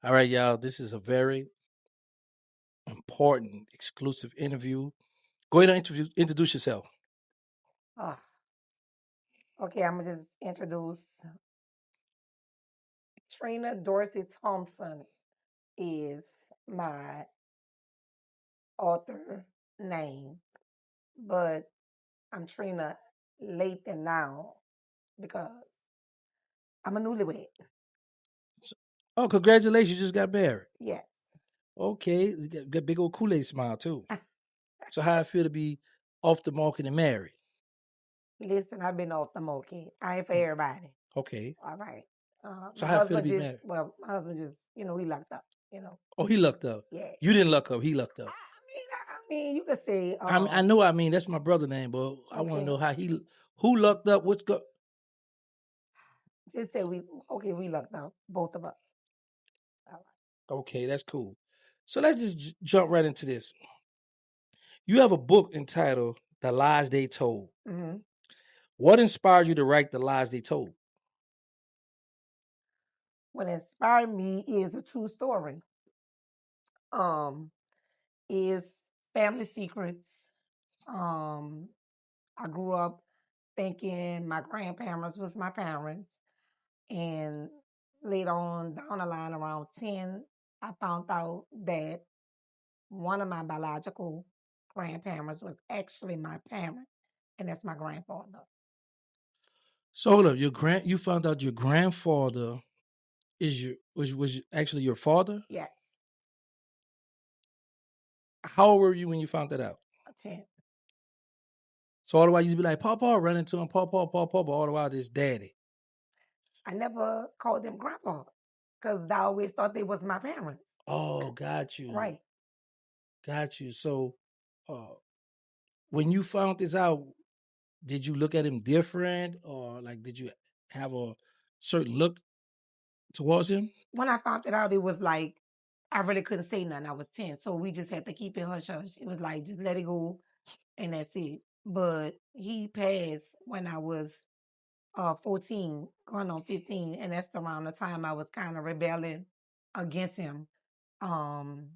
All right, y'all. This is a very important, exclusive interview. Go ahead and introduce yourself. Oh, okay, I'm gonna just introduce Trina Dorsey Thompson is my author name, but I'm Trina Leon now because I'm a newlywed. Oh, congratulations! You just got married. Yes. Okay, you got big old Kool Aid smile too. So how I feel to be off the market and married? Listen, I've been off the market. I ain't for Mm, everybody. okay. All right. So My how I feel to husband be just, married? well, my husband just, he locked up, you know. Oh, he lucked up. Yeah. You didn't luck up. He lucked I up. mean, you could say, I know. I mean, that's my brother name, but I want to okay, know who lucked up. What's go? just say we lucked up, both of us. All Okay, that's cool. So let's just jump right into this. You have a book entitled "The Lies They Told." right. What inspired you to write "The Lies They Told"? What inspired me is a true story. Um, is family secrets. Um, I grew up thinking my grandparents was my parents, and later on down the line, around 10, I found out that one of my biological grandparents was actually my parent, and that's my grandfather. So hold up, you found out your grandfather was actually your father. Yes, How old were you when you found that out? 10. So all the while you'd be like, Papa, running to him, Papa, all the while this daddy. I never called them grandpa because I always thought they was my parents. Oh, got you, Right. got you. So, uh, when you found this out, did you look at him different, or like did you have a certain look towards him? When I found it out, it was like I really couldn't say nothing. I was 10. So we just had to keep it hush hush. It was like just let it go and that's it. But he passed when I was 14, going on 15, and that's around the time I was kind of rebelling against him. Um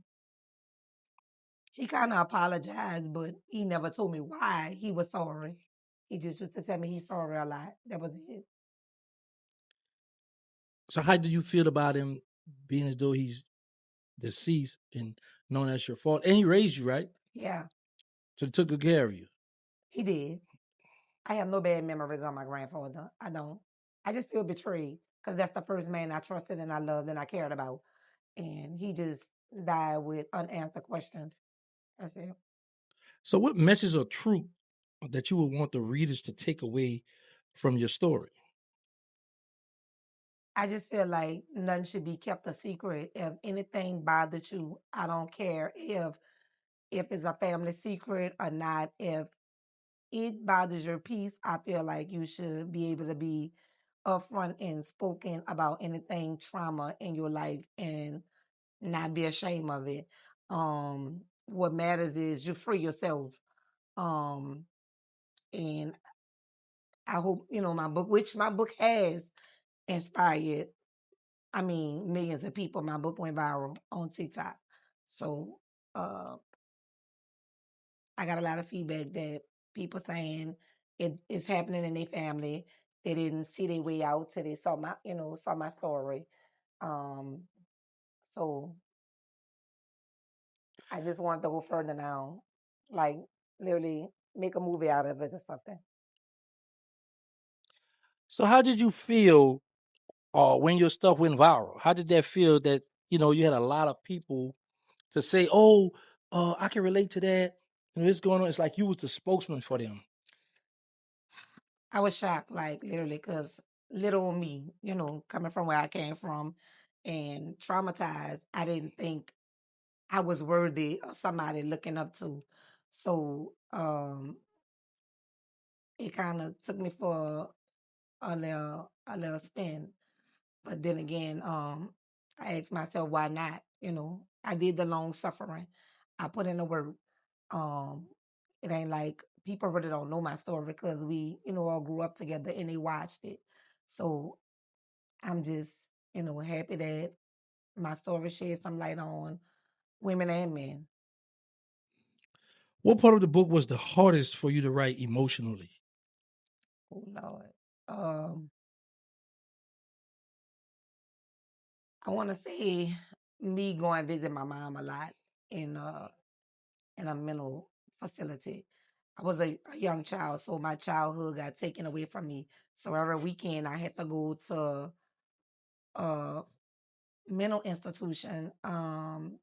he kind of apologized, but he never told me why he was sorry. He just used to tell me he's sorry a lot. That was it. So how do you feel about him being as though he's deceased and known as your fault? And he raised you, right? Yeah, So he took good care of you. he did. I have no bad memories of my grandfather. I don't. I just feel betrayed because that's the first man I trusted and I loved and I cared about. And he just died with unanswered questions. That's it. So what message or truth that you would want the readers to take away from your story? I just feel like nothing should be kept a secret. If anything bothered you, I don't care if it's a family secret or not. If it bothers your peace, I feel like you should be able to be upfront and spoken about anything trauma in your life and not be ashamed of it. What matters is you free yourself. Um, and I hope, my book, which my book has inspired, I mean, millions of people. My book went viral on TikTok. So uh, I got a lot of feedback that people saying it's happening in their family. They didn't see their way out till they saw my story. Um, so I just wanted to go further now, like literally make a movie out of it or something. So how did you feel when your stuff went viral? How did that feel that you had a lot of people to say, "Oh, I can relate to that." And what's going on? It's like you was the spokesman for them. I was shocked, like literally, because little me, coming from where I came from and traumatized, I didn't think I was worthy of somebody looking up to. So it kind of took me for a little spin. But then again, I asked myself why not? I did the long suffering. I put in the work. Um, it ain't like people really don't know my story because we, all grew up together and they watched it. So I'm just, happy that my story shed some light on women and men. What part of the book was the hardest for you to write emotionally? Oh Lord. Um, I want to say me going visit my mom a lot in in a mental facility. I was a young child, so my childhood got taken away from me. So every weekend I had to go to a mental institution, and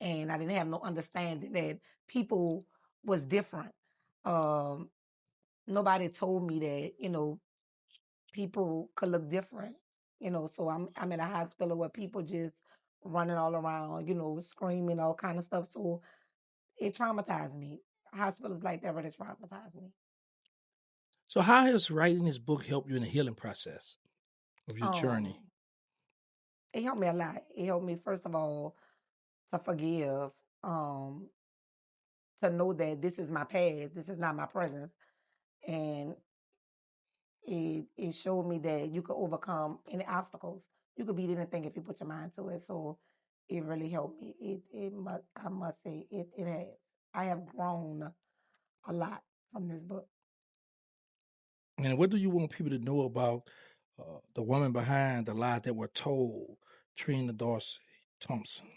I didn't have no understanding that people was different. Um, Nobody told me that people could look different. So I'm in a hospital where people just running all around, screaming all kind of stuff. So it traumatized me. Hospitals like that really traumatized me. So, how has writing this book helped you in the healing process of your journey? Um, it helped me a lot. It helped me first of all to forgive, um, to know that this is my past, this is not my presence, and it showed me that you could overcome any obstacles. You could beat anything if you put your mind to it. So it really helped me. I must say it has. I have grown a lot from this book. And what do you want people to know about the woman behind the lies that were told, Trina Dorsey Thompson?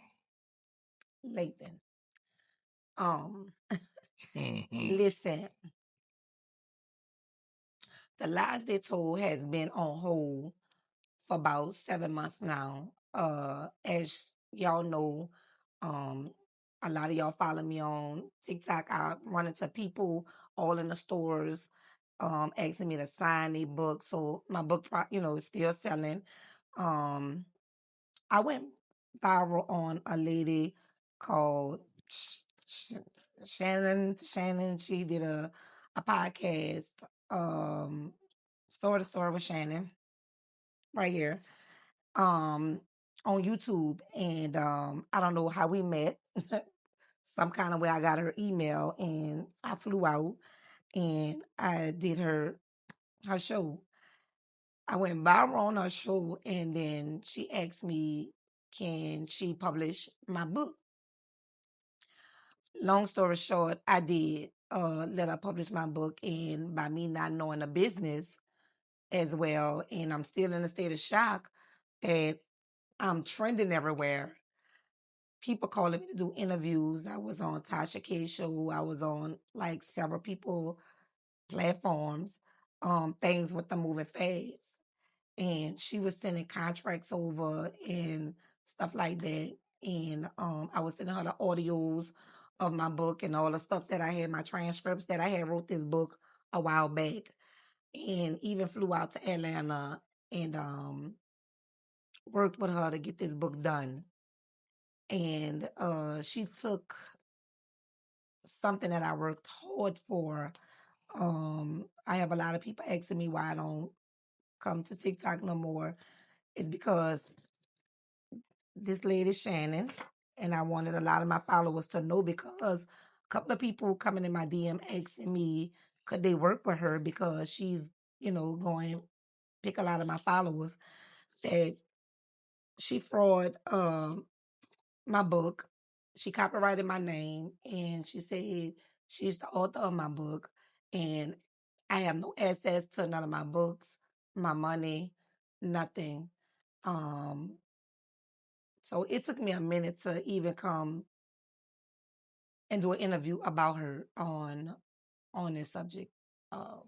Lathan. Um, Mhm. Listen, the lies they told has been on hold for about 7 months now. As y'all know, um, a lot of y'all follow me on TikTok. I run into people all in the stores, asking me to sign a book. So my book, is still selling. Um, I went viral on a lady called Shannon. Shannon, she did a podcast, um, Story to Story with Shannon, right here, um, on YouTube. And I don't know how we met. Some kind of way I got her email and I flew out and I did her show. I went viral on her show and then she asked me, can she publish my book? Long story short, I did let her publish my book, and by me not knowing the business as well, and I'm still in a state of shock that I'm trending everywhere. People calling me to do interviews. I was on Tasha K show. I was on like several people platforms. Things with the moving fast, and she was sending contracts over and stuff like that. And I was sending her the audios of my book and all the stuff that I had, my transcripts that I had wrote this book a while back, and even flew out to Atlanta and worked with her to get this book done. And she took something that I worked hard for. I have a lot of people asking me why I don't come to TikTok no more. It's because this lady Shannon, and I wanted a lot of my followers to know because a couple of people coming in my DM asking me could they work with her because she's going pick a lot of my followers that she fraud my book. She copyrighted my name and she said she's the author of my book and I have no access to none of my books, my money, nothing. Um, so it took me a minute to even come and do an interview about her on this subject. Um,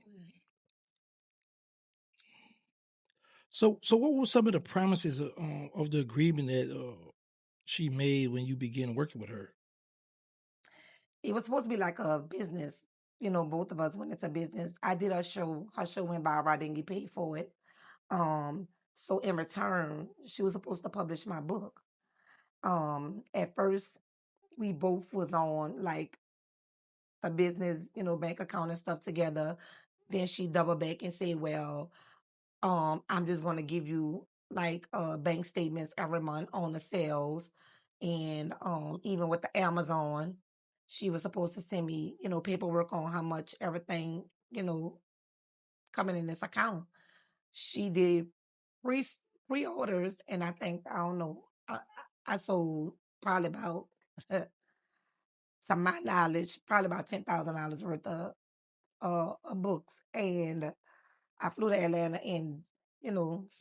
So what were some of the promises of the agreement that she made when you began working with her? it was supposed to be like a business. Both of us went into business. I did a show. Her show went viral. I didn't get paid for it. So in return, she was supposed to publish my book. At first, we both was on like a business, bank account and stuff together. Then she doubled back and said, "Well, I'm just gonna give you like bank statements every month on the sales, and even with the Amazon, she was supposed to send me, paperwork on how much everything, you know, coming in this account. She did pre pre orders, and I think I don't know. I, I sold probably about, to my knowledge, probably about $10,000 worth of books, and I flew to Atlanta and,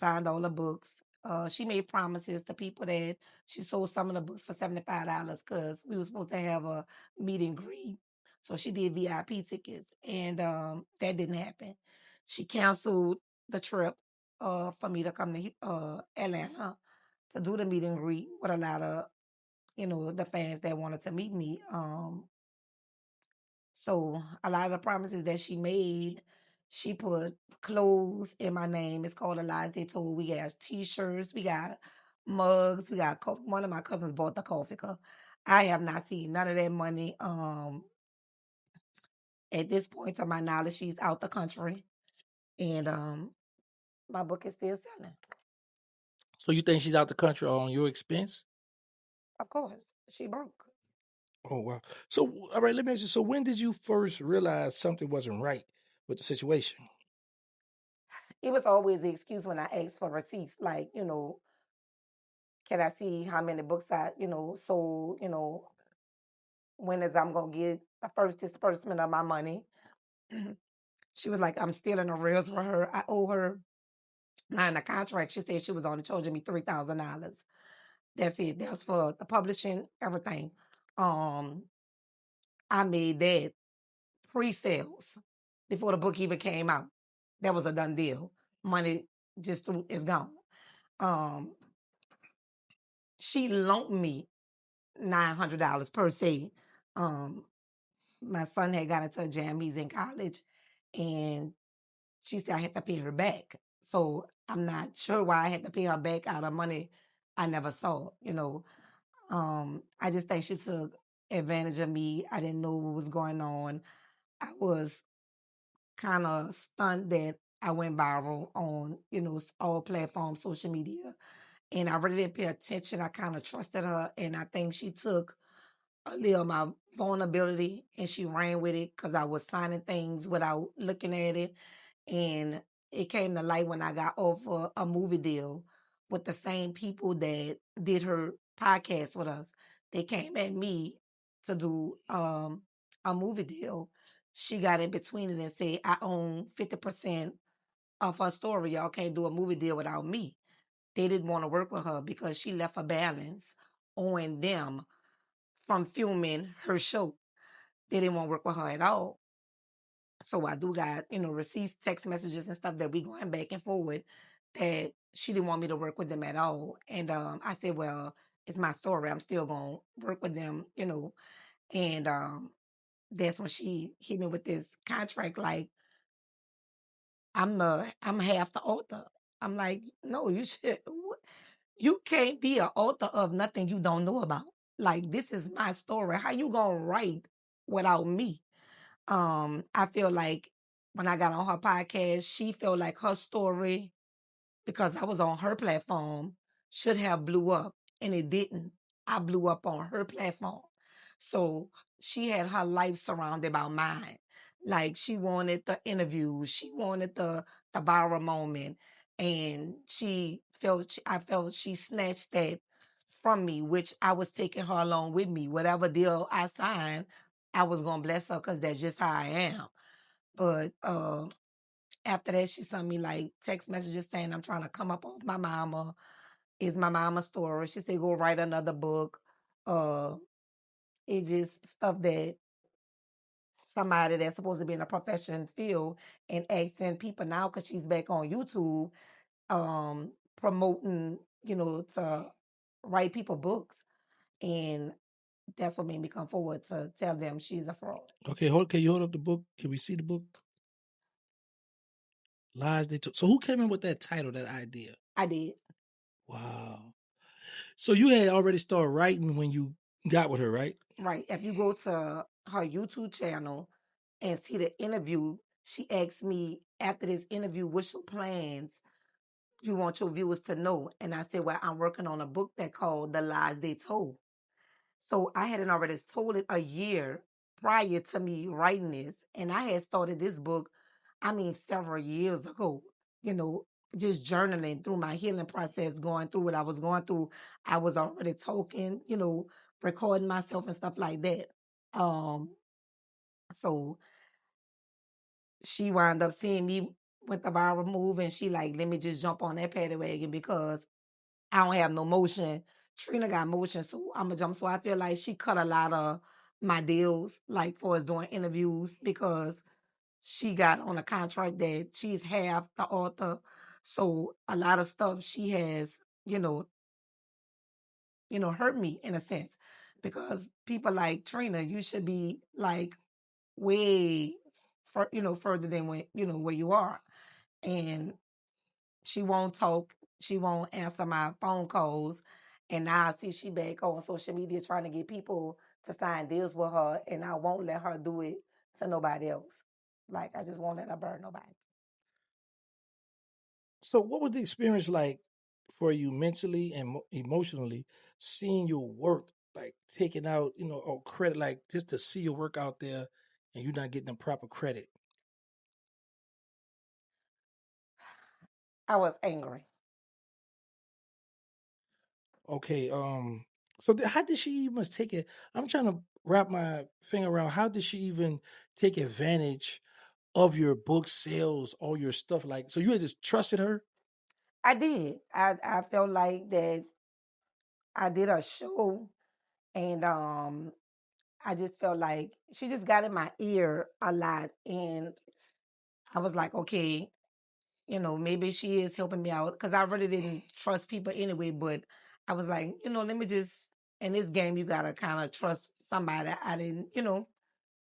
signed all the books. She made promises to people that she sold some of the books for $75 because we were supposed to have a meet and greet. So she did VIP tickets, and that didn't happen. She canceled the trip for me to come to Atlanta to do the meet and greet with a lot of, the fans that wanted to meet me. So a lot of the promises that she made, she put clothes in my name. It's called The Lies They Told. We got T-shirts, we got mugs, we got one of my cousins bought the coffee cup. I have not seen none of that money. At this point, to my knowledge, she's out the country, and my book is still selling. So you think she's out the country on your expense? Of course, she broke. Oh wow. So all right, let me ask you. So when did you first realize something wasn't right with the situation? It was always the excuse when I asked for receipts, like, can I see how many books I, sold, when is I'm gonna get the first disbursement of my money. She was like, I'm still in arrears for her. I owe her not in the contract. She said she was only charging me $3,000. That's it. That's for the publishing, everything. Um, I made that pre-sales before the book even came out. That was a done deal. Money is gone. Um, she loaned me $900 per se. Um, my son had got into a jam. He's in college, and she said I had to pay her back. So I'm not sure why I had to pay her back out of money I never saw. I just think she took advantage of me. I didn't know what was going on. I was kind of stunned that I went viral on, all platforms, social media. And I really didn't pay attention. I kind of trusted her. And I think she took a little of my vulnerability and she ran with it because I was signing things without looking at it. And it came to light when I got offered a movie deal with the same people that did her podcast with us. They came at me to do a movie deal. She got in between it and said, I own 50% of her story. Y'all can't do a movie deal without me. They didn't want to work with her because she left a balance on them from filming her show. They didn't want to work with her at all. So I do got, receipts, text messages and stuff that we going back and forward that she didn't want me to work with them at all. And I said, well, it's my story. I'm still going to work with them, And that's when she hit me with this contract like I'm half the author. I'm like, no, you should you can't be an author of nothing you don't know about. Like this is my story. How you gonna write without me? I feel like when I got on her podcast, she felt like her story, because I was on her platform, should have blew up and it didn't. I blew up on her platform. So she had her life surrounded by mine. Like she wanted the interview, she wanted the viral moment, and I felt she snatched that from me, which I was taking her along with me. Whatever deal I signed, I was gonna bless her because that's just how I am. But after that, she sent me like text messages saying I'm trying to come up off my mama. Is my mama story? She said go write another book. Uh, it just stuff that somebody that's supposed to be in a profession field and asking people now because she's back on YouTube, promoting, to write people books, and that's what made me come forward to tell them she's a fraud. Okay, hold. Can you hold up the book? Can we see the book? Lies they took. So who came in with that title, that idea? I did. Wow. So you had already started writing when you got with her, right? Right. If you go to her YouTube channel and see the interview, she asked me after this interview, what's your plans you want your viewers to know? And I said, well, I'm working on a book that called The Lies They Told. So I hadn't already told it a year prior to me writing this. And I had started this book, I mean, several years ago, just journaling through my healing process, going through what I was going through. I was already talking, recording myself and stuff like that. Um, so she wound up seeing me with the viral move, and she like, let me just jump on that paddy wagon because I don't have no motion. Trina got motion, so I'm gonna jump. So I feel like she cut a lot of my deals, like for us doing interviews, because she got on a contract that she's half the author. So a lot of stuff she has, you know, hurt me in a sense. Because people like Trina, you should be like way further than where you are. And she won't talk, she won't answer my phone calls. And now I see she back on social media trying to get people to sign deals with her, and I won't let her do it to nobody else. Like I just won't let her burn nobody. So, what was the experience like for you mentally and emotionally, seeing your work like taken out, or credit, like just to see your work out there and you not getting the proper credit? I was angry. Okay, so how did she even take it? I'm trying to wrap my finger around how did she even take advantage of your book sales, all your stuff? Like, so you had just trusted her? I did. I felt like that I did a show, and I just felt like she just got in my ear a lot, and I was like, okay, maybe she is helping me out because I really didn't trust people anyway. But I was like, let me just in this game you gotta kind of trust somebody. I didn't,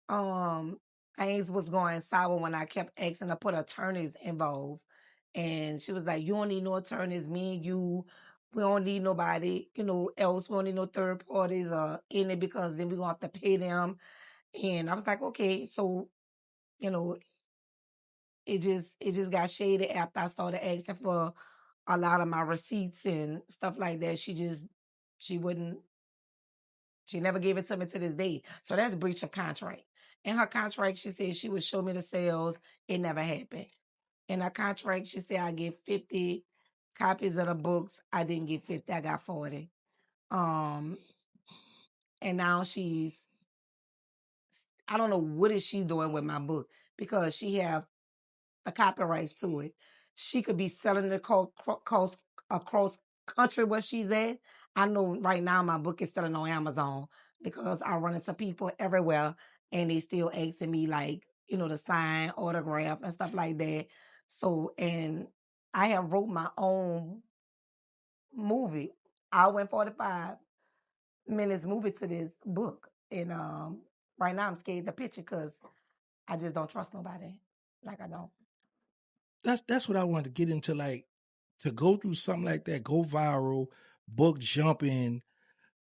um, things was going sour when I kept asking to put attorneys involved, and she was like, "You don't need no attorneys. Me and you, we don't need nobody, else. We don't need no third parties in it because then we gonna have to pay them." And I was like, "Okay." So you know, it just got shaded after I started asking for a lot of my receipts and stuff like that. She wouldn't she never gave it to me to this day. So that's breach of contract. In her contract, she said she would show me the sales. It never happened. In her contract, she said I get 50 copies of the books. I didn't get 50. I got 40. Um, and now I don't know what is she doing with my book because she have the copyrights to it. She could be selling it across country where she's at. I know right now my book is selling on Amazon because I run into people everywhere and they still asking me like, to sign autograph and stuff like that. So and I have wrote my own movie. Hour and 45 minutes movie to this book. And right now I'm scared to pitch it because I just don't trust nobody. Like I don't. That's what I wanted to get into, like to go through something like that, go viral, book jumping,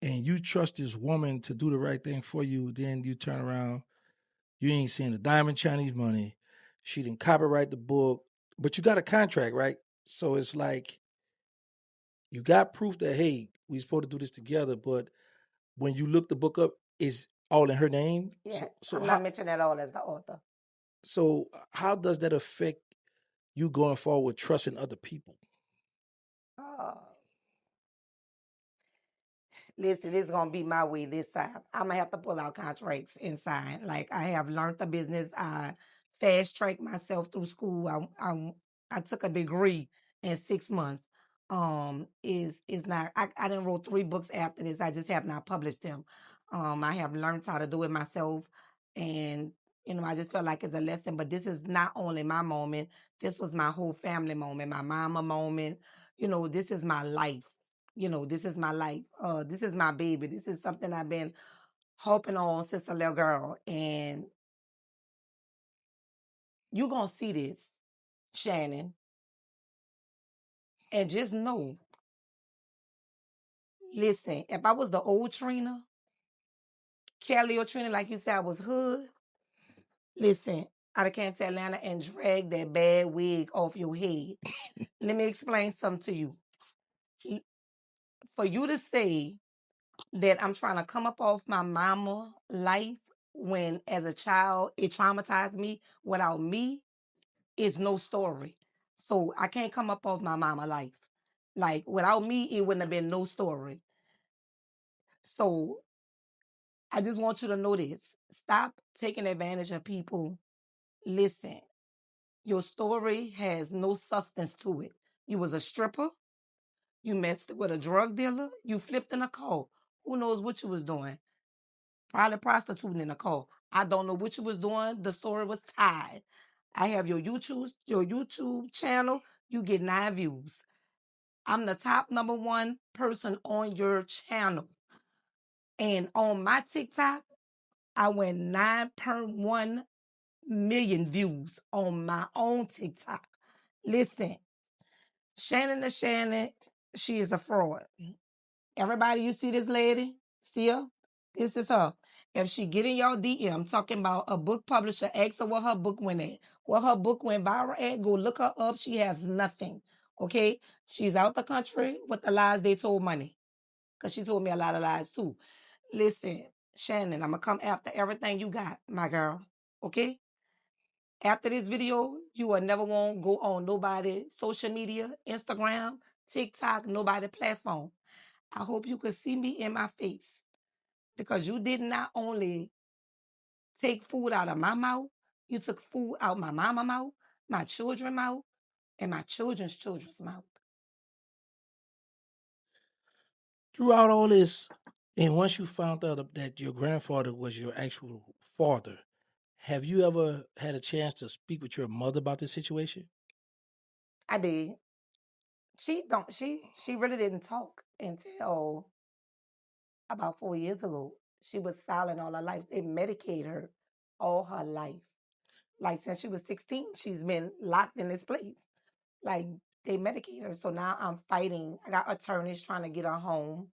and you trust this woman to do the right thing for you, then you turn around, you ain't seeing the diamond Chinese money. She didn't copyright the book, but you got a contract, right? So it's like you got proof that hey, we supposed to do this together, but when you look the book up, it's all in her name. Yes, So I'm not mentioning at all as the author. how does that affect you going forward with trusting other people? Uh, Listen, it's gonna be my way this time. I'm gonna have to pull out contracts and sign. Like I have learned the business. I fast tracked myself through school. I took a degree in 6 months. Is not. I didn't wrote 3 books after this. I just have not published them. I have learned how to do it myself, and I just felt like it's a lesson. But this is not only my moment. This was my whole family moment, my mama moment. This is my life. This is my life. This is my baby. This is something I've been hoping on since a little girl. And you're going to see this, Shannon. And just know, listen, if I was the old Trina, Kelly or Trina, like you said, I was hood, listen, I'd have came to Atlanta and dragged that bad wig off your head. Let me explain something to you. For you to say that I'm trying to come up off my mama life when as a child it traumatized me without me is no story. So I can't come up off my mama life. Like without me, it wouldn't have been no story. So I just want you to know this. Stop taking advantage of people. Listen, your story has no substance to it. You was a stripper. You messed with a drug dealer. You flipped in a car. Who knows what you was doing? Probably prostituting in a car. I don't know what you was doing. The story was tied. I have your YouTube channel. You get 9 views. I'm the top number one person on your channel. And on my TikTok, I went 9.1 million views on my own TikTok. Listen, Shannon the Shannon, she is a fraud. Everybody, you see this lady? See her? This is her. If she get in your DM talking about a book publisher, ask her what her book went at. What her book went viral at, go look her up. She has nothing. Okay? She's out the country with the lies they told money. Because she told me a lot of lies too. Listen, Shannon, I'm going to come after everything you got, my girl. Okay? After this video, you will never want to go on nobody social media, Instagram, TikTok, nobody platform. I hope you could see me in my face because you did not only take food out of my mouth, you took food out my mama mouth, my children's mouth, and my children's mouth. Throughout all this, and once you found out that your grandfather was your actual father, have you ever had a chance to speak with your mother about this situation? I did. She really didn't talk until about 4 years ago. She was silent all her life. They medicated her all her life. Like since she was 16, she's been locked in this place. Like they medicate her. So now I'm fighting. I got attorneys trying to get her home.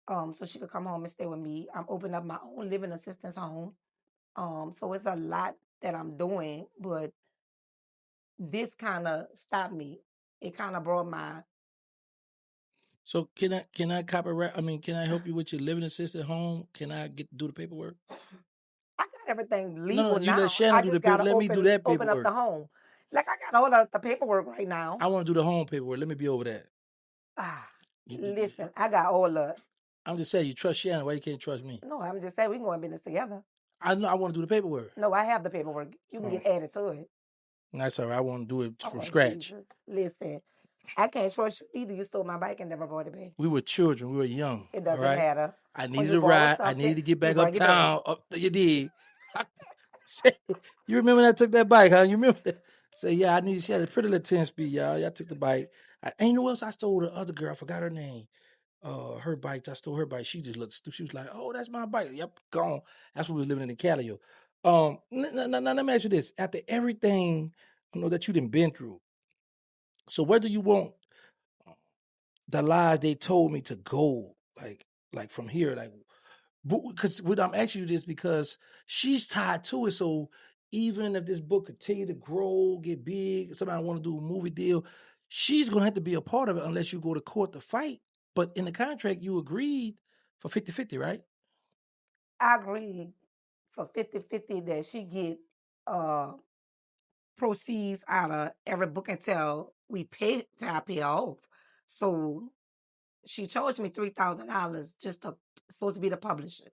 So she could come home and stay with me. I'm opening up my own living assistance home. So it's a lot that I'm doing, but this kind of stopped me. It kind of brought my So can I copyright? I mean, can I help you with your living assistant home? Can I get do the paperwork? I got everything No, no, legal you let now. Shannon I do the just paper. gotta Let me do that open up the paperwork. home. Like I got all of the paperwork right now. I want to do the home paperwork. Let me be over that. Ah, You- listen, I got all of. I'm just saying, you trust Shannon. Why you can't trust me? No, I'm just saying we can go in business together. I know I want to do the paperwork. No, I have the paperwork. You can Oh, get added to it. that's all right. I want to do it from Oh scratch. Jesus! Listen, I can't trust you either. You stole my bike and never brought it back. We were children. We were young. It All doesn't right. matter. I When needed you a borrow ride. I something, needed to get you back bring it back. uptown. Up you did. You remember when I took that bike, huh? You remember that? Say, yeah, I needed. She had a pretty little 10 speed, y'all. Y'all took the bike. Ain't no else I stole the other girl. I forgot her name. Her bike. I stole her bike. She just looked stupid. She was like, "Oh, that's my bike." Yep, gone. That's when we was living in the Calio. Now let me ask you this: after everything, that you done been through, so where do you want the lies they told me to go? Like from here, like because what I'm asking you this because she's tied to it. So even if this book continue to grow, get big, somebody want to do a movie deal, she's gonna have to be a part of it unless you go to court to fight. But in the contract, you agreed for 50-50, right? I agreed for 50-50 that she get uh proceeds out of every book until we pay till I pay her off. So she charged me $3,000 just to supposed to be the publisher.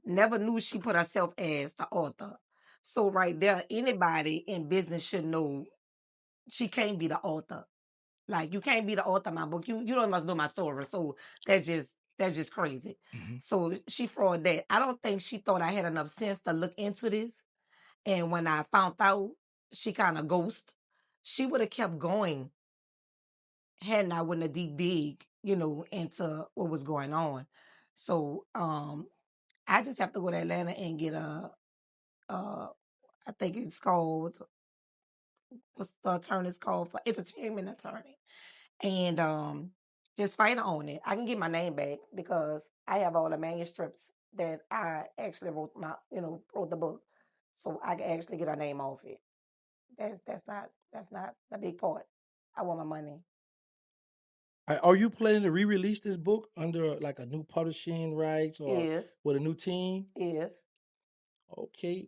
Never knew she put herself as the author. So right there, anybody in business should know she can't be the author. Like you can't be the author of my book. You don't must know my story. So that's just crazy. Mhm. So she fraud that. I don't think she thought I had enough sense to look into this. And when I found out she kind of ghost, she would have kept going had not went a deep dig, into what was going on. So I just have to go to Atlanta and get uh I think it's called what's the attorney's called for entertainment attorney. And just fight on it. I can get my name back because I have all the manuscripts that I actually wrote the book. So I can actually get her name off it. That's not the big part. I want my money. Are you planning to re-release this book under like a new publishing rights or Is with a new team? is Okay.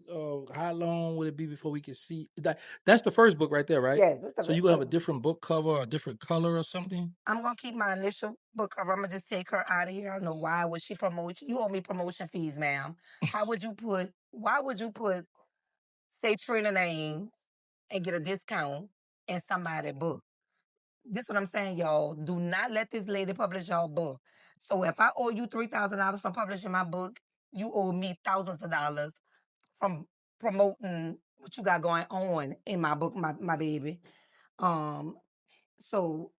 How long would it be before we can see that? That's the first book right there, right? Yes, this So the you gonna have a different book cover or a different color or something? I'm gonna keep my initial book cover. I'm gonna just take her out of here. I don't know why would she promote you. You owe me promotion fees, ma'am. How would you put? Why would you put say Trina name and get a discount in somebody's book? This what I'm saying, y'all. Do not let this lady publish y'all book. So if I owe you $3,000 for publishing my book, you owe me thousands of dollars from promoting what you got going on in my book, my baby. Um, so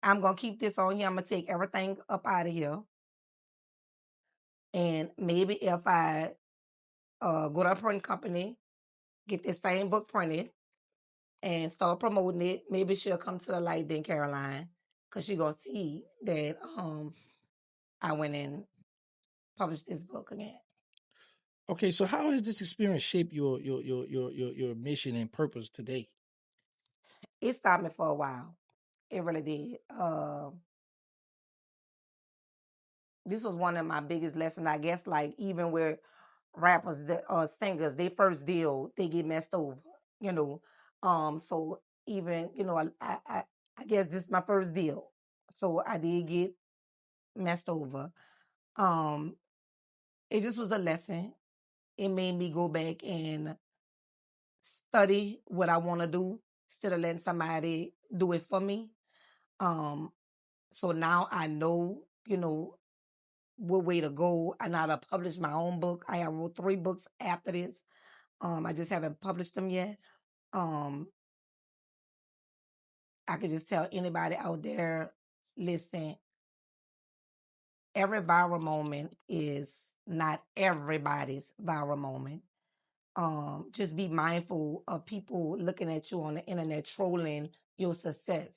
I'm gonna keep this on here. I'm gonna take everything up out of here. And maybe if I go to a print company, get this same book printed and start promoting it, maybe she'll come to the light then, Caroline. Cause she gonna see that I went and published this book again. Okay, so how has this experience shaped your mission and purpose today? It stopped me for a while. It really did. This was one of my biggest lessons, I guess, like even where rappers, singers, they first deal, they get messed over, you know. So even, I guess this is my first deal. So I did get messed over. Um, it just was a lesson. It made me go back and study what I want to do instead of letting somebody do it for me. Um, so now I know, what way to go. I know how to publish my own book. I have wrote 3 books after this. I just haven't published them yet. Um, I could just tell anybody out there, listen, every viral moment is not everybody's viral moment. Just be mindful of people looking at you on the internet trolling your success.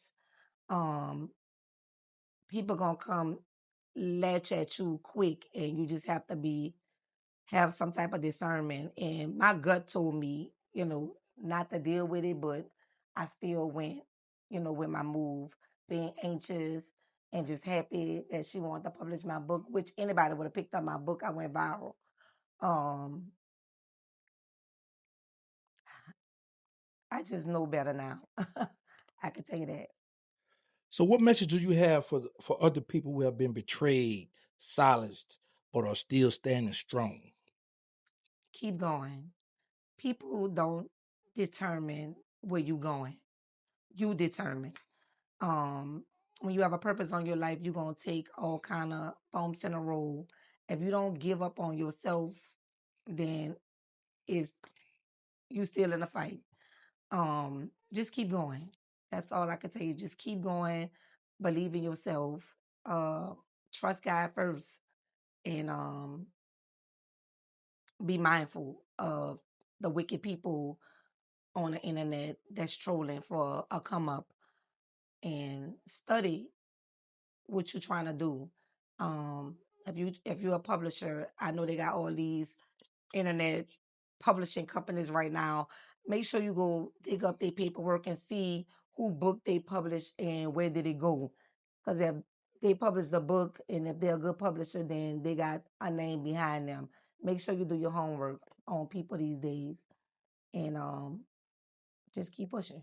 Um, People gonna come latch at you quick, and you just have to be have some type of discernment. And my gut told me, not to deal with it, but I still went, with my move, being anxious and just happy that she wanted to publish my book, which anybody would have picked up my book. I went viral. Um, I just know better now. I can tell you that. So what message do you have for other people who have been betrayed, silenced, but are still standing strong? Keep going. People don't determine where you going. You determine. um when you have a purpose on your life, you're gonna take all kind of bumps in the road. If you don't give up on yourself, then it's you still in the fight. Just keep going. That's all I can tell you. Just keep going, believe in yourself, uh trust God first, and be mindful of the wicked people on the internet that's trolling for a come up, and study what you're trying to do. Um, if you're a publisher, I know they got all these internet publishing companies right now. Make sure you go dig up their paperwork and see who book they published and where did it go. Because if they publish the book and if they're a good publisher, then they got a name behind them. Make sure you do your homework on people these days, and just keep pushing.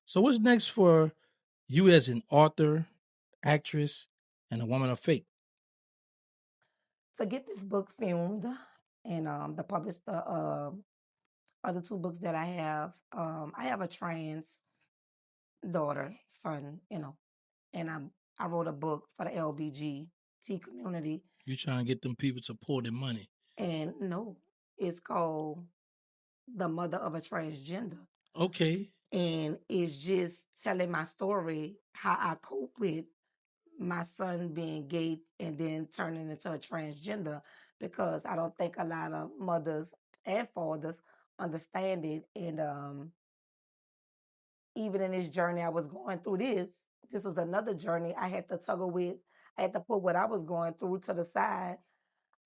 So what's next for you as an author, actress, and a woman of faith? To get this book filmed and the publish the other 2 books that I have a trans daughter, son, and I wrote a book for the LBGT community, You trying to get them people to pour their money. and no, it's called The Mother of a Transgender, Okay. and it's just telling my story how I cope with my son being gay and then turning into a transgender, because I don't think a lot of mothers and fathers understand it. And even in this journey I was going through this was another journey I had to tuggle with. I had to put what I was going through to the side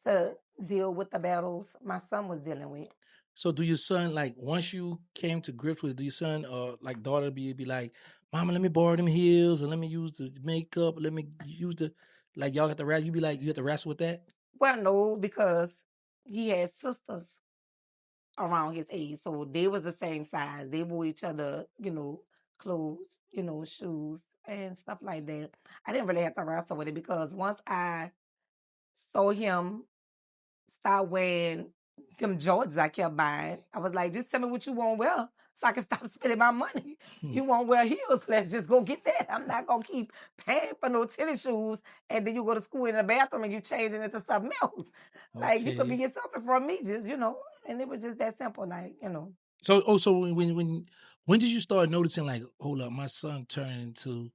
to deal with the battles my son was dealing with. So do your son, like, once you came to grips with it, do your son like daughter be like, Mama, let me borrow them heels and let me use the makeup, let me use the, like, y'all got to wrestle, you be like, you have to wrestle with that? Well, no, because he had sisters around his age. So they was the same size. They wore each other, clothes, shoes and stuff like that. I didn't really have to wrestle with it because once I saw him start wearing them Jordans I kept buying, I was like, just tell me what you want to wear so I can stop spending my money. Hmm. You want to wear heels? Let's just go get that. I'm not gonna keep paying for no tennis shoes and then you go to school in the bathroom and you changing into something else. Like you could be Okay. getting something from me, just and it was just that simple, So when did you start noticing like, hold up, my son turned into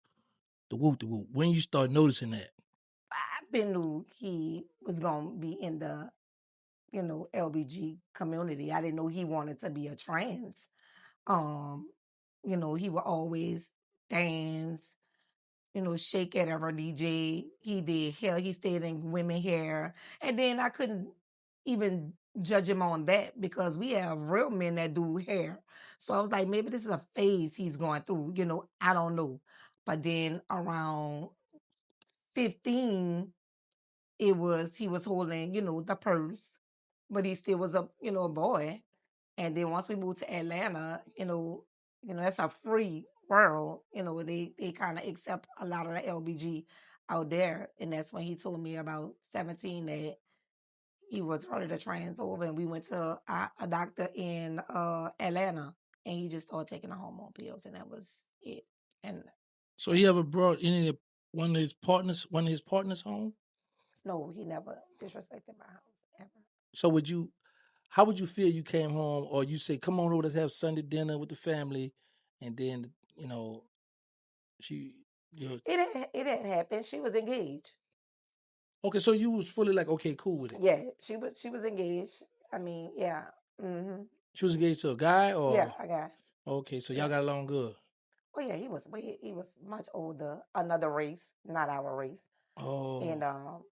the whoop the whoop? When you start noticing that? I been knew he was gonna be in the LBG community. I didn't know he wanted to be a trans. Um, he would always dance, shake at every DJ. He did hair, he stayed in women hair. And then I couldn't even judge him on that because we have real men that do hair. So I was like, maybe this is a phase he's going through, I don't know. But then around 15, he was holding, the purse, but he still was a boy. And then once we moved to Atlanta, that's a free world. They kind of accept a lot of the LBG out there. And that's when he told me about 17 that he was running the trans over and we went to a doctor in Atlanta and he just started taking the hormone pills and that was it. And So yeah, he ever brought any of one of his partners home? no, he never disrespected my house ever. So how would you feel you came home or you say, come on over, let's have Sunday dinner with the family, and then she you It had happened. She was engaged. okay, so you was fully like, okay, cool with it. Yeah, she was engaged. I mean, yeah. She was engaged to a guy, Yeah, or I got. okay, so y'all Yeah. got along good. Oh yeah, he was much older, another race, not our race, and Oh,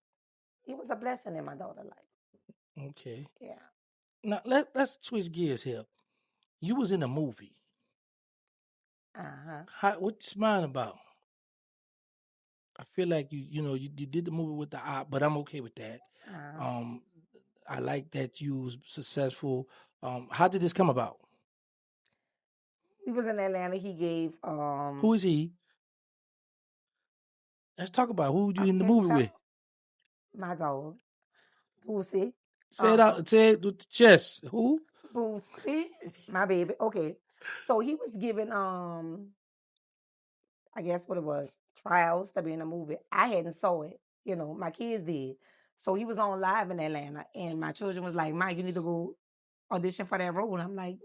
he was a blessing in my daughter's life. okay. Yeah. Now let's switch gears here. You was in a movie. Uh huh. What's mine about? I feel like you did the movie with the eye, but I'm okay with that. Uh, Um, I like that you was successful. How did this come about? we was in Atlanta. He gave Who is he? Let's talk about who you in the okay, movie tell with. my dog Boosie. Say it out. Say it with the chest. Who? Boosie, my baby. Okay, so he was given I guess what it was, trials to be in a movie. I hadn't saw it. My kids did. So he was on live in Atlanta and my children was like, Mike, you need to go audition for that role. And I'm like,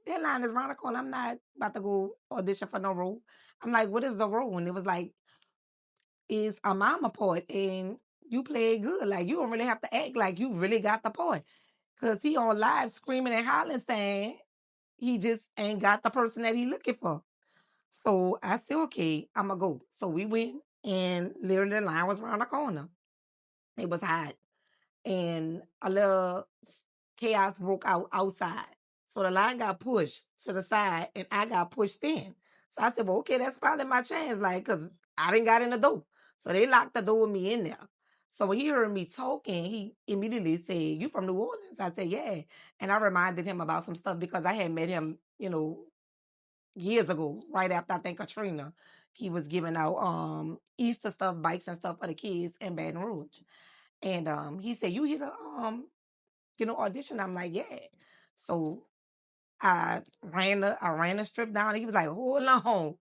that line is around the corner. I'm not about to go audition for no role. I'm like, what is the role? And it was like, is a mama part and you play it good. Like you don't really have to act like you really got the part. Cause he on live screaming and hollering saying he just ain't got the person that he looking for. So I said, okay, I'ma go. So we went and literally the line was around the corner. It was hot. And a little chaos broke out outside. So the line got pushed to the side and I got pushed in. So I said, well, okay, that's probably my chance, like, because I didn't got in the door. So they locked the door with me in there. So when he heard me talking, he immediately said, you from New Orleans? I said, yeah. And I reminded him about some stuff because I had met him, years ago, right after I think Katrina. He was giving out Easter stuff, bikes and stuff for the kids in Baton Rouge. And he said, you here to audition? I'm like, yeah. So I ran the strip down and he was like, hold on,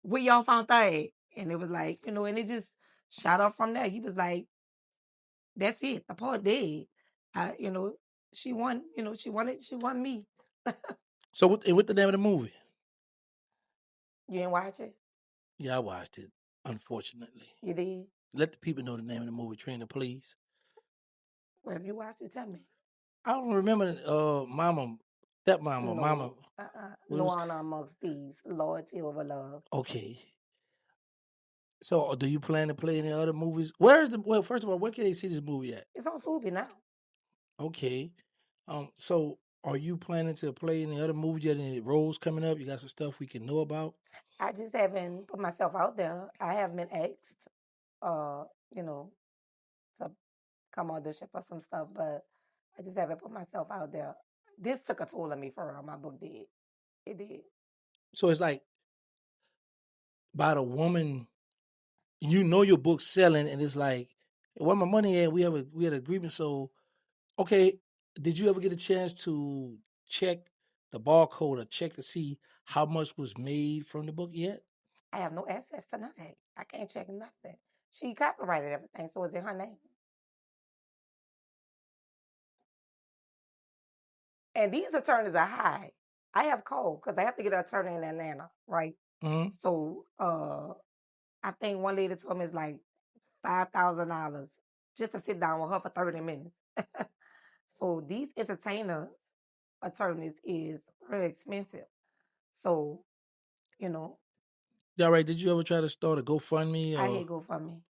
where y'all found that? And it was like, and it just shot up from there. He was like, that's it, the part dead. I, she won, she won me. So what the name of the movie? You didn't watch it? Yeah, I watched it. Unfortunately, You did? let the people know the name of the movie, Trina, please. Well, if you watched it, tell me. I don't remember. Mama, stepmama, mama. No, What it no was? honor amongst thieves, loyalty over love. Okay. So, do you plan to play any other movies? Where is the well? First of all, where can they see this movie at? It's on Tubi now. Okay. So are you planning to play any other movies? You got any roles coming up? You got some stuff we can know about? I just haven't put myself out there. I haven't been asked, uh, you know, to come audition for some stuff, but I just haven't put myself out there. this took a toll on me for real. My book did. It did. So it's like by the woman, you know your book's selling, and it's like, where my money at? We had an agreement. So okay, did you ever get a chance to check the barcode or check to see how much was made from the book yet? I have no access to nothing. I can't check nothing. She copyrighted everything, so it's in her name. And these attorneys are high. I have called because I have to get an attorney in Atlanta, right? Mm-hmm. So I think one lady told me it's like $5,000 just to sit down with her for 30 minutes. So these entertainers attorneys is very expensive. So, you know, Yeah, right. Did you ever try to start a GoFundMe I or hate GoFundMe.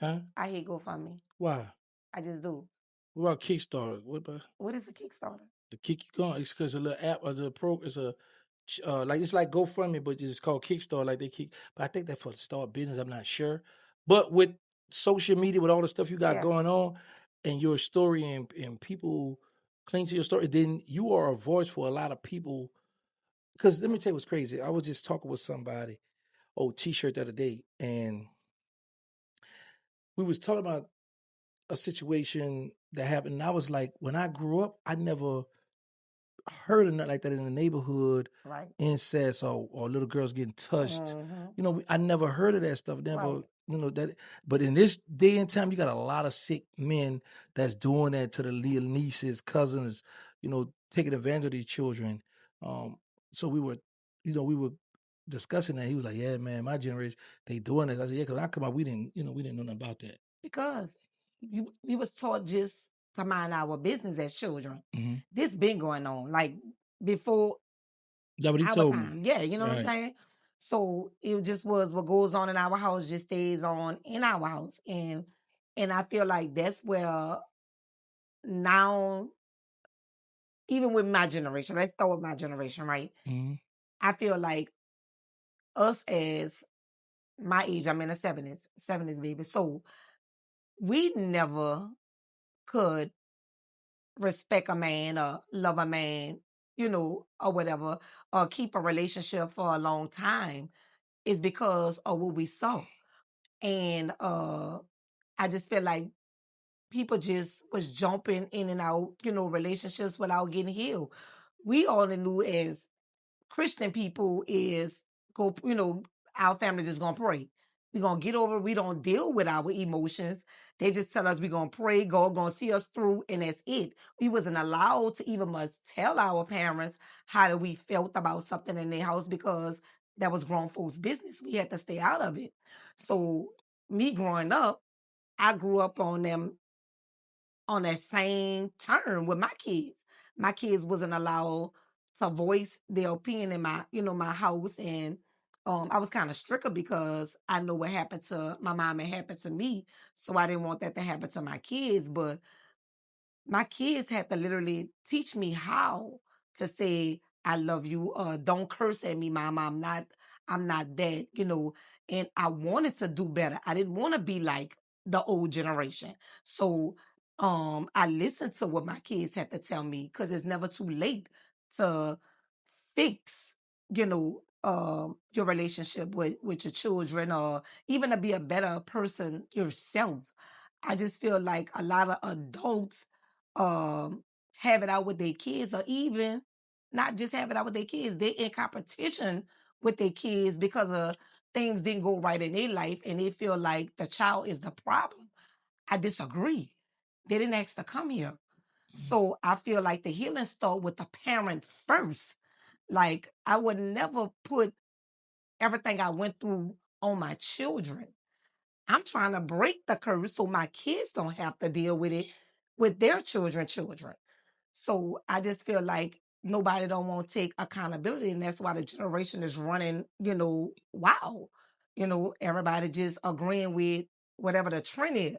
huh? I hate GoFundMe. Why? I just do. What about Kickstarter? What about What is a Kickstarter? the Kick You Going? It's because a little app or the pro. It's a like it's like GoFundMe, but it's called Kickstarter. Like they kick. But I think that's for the start business. I'm not sure. But with social media, with all the stuff you got Yes. going on, and your story, and people cling to your story, then you are a voice for a lot of people. Because let me tell you what's crazy. I was just talking with somebody, T-shirt the other day, and we was talking about a situation that happened. And I was like, when I grew up, I never heard of nothing like that in the neighborhood, Right. incest or little girls getting touched. Mm-hmm. You know, I never heard of that stuff. Never, Right. you know that. But in this day and time, you got a lot of sick men that's doing that to the little nieces, cousins. You know, taking advantage of these children. So we were discussing that. He was like, "Yeah, man, my generation, they doing this." I said, "Yeah, because I come out, we didn't know nothing about that." Because we was taught just to mind our business as children. Hmm. This been going on like before That's what he our told me. time. Yeah, you know what I'm Right. saying? So it just was what goes on in our house just stays on in our house. And I feel like that's where now, even with my generation, let's start with my generation, right? Hmm. I feel like us as my age, I'm in the seventies baby. So we never could respect a man or love a man, or whatever, or keep a relationship for a long time is because of what we saw. And I just feel like people just was jumping in and out, relationships without getting healed. We only knew as Christian people is go, our family just gonna pray. We're gonna get over, we don't deal with our emotions. They just tell us we're gonna pray, God gonna see us through, and that's it. We wasn't allowed to even much tell our parents how we felt about something in their house because that was grown folks' business. We had to stay out of it. So me growing up, I grew up on that same term with my kids. My kids wasn't allowed to voice their opinion in my house. And I was kind of stricter because I know what happened to my mom and happened to me. So I didn't want that to happen to my kids. But my kids had to literally teach me how to say I love you. Don't curse at me, mama. I'm not that. And I wanted to do better. I didn't want to be like the old generation. So I listened to what my kids had to tell me because it's never too late to fix, your relationship with your children, or even to be a better person yourself. I just feel like a lot of adults um have it out with their kids, or even not just have it out with their kids. They're in competition with their kids because of things didn't go right in their life, and they feel like the child is the problem. I disagree. They didn't ask to come here. So I feel like the healing start with the parent first. Like I would never put everything I went through on my children. I'm trying to break the curse so my kids don't have to deal with it with their children. So I just feel like nobody don't want to take accountability, and that's why the generation is running, wow. Everybody just agreeing with whatever the trend is.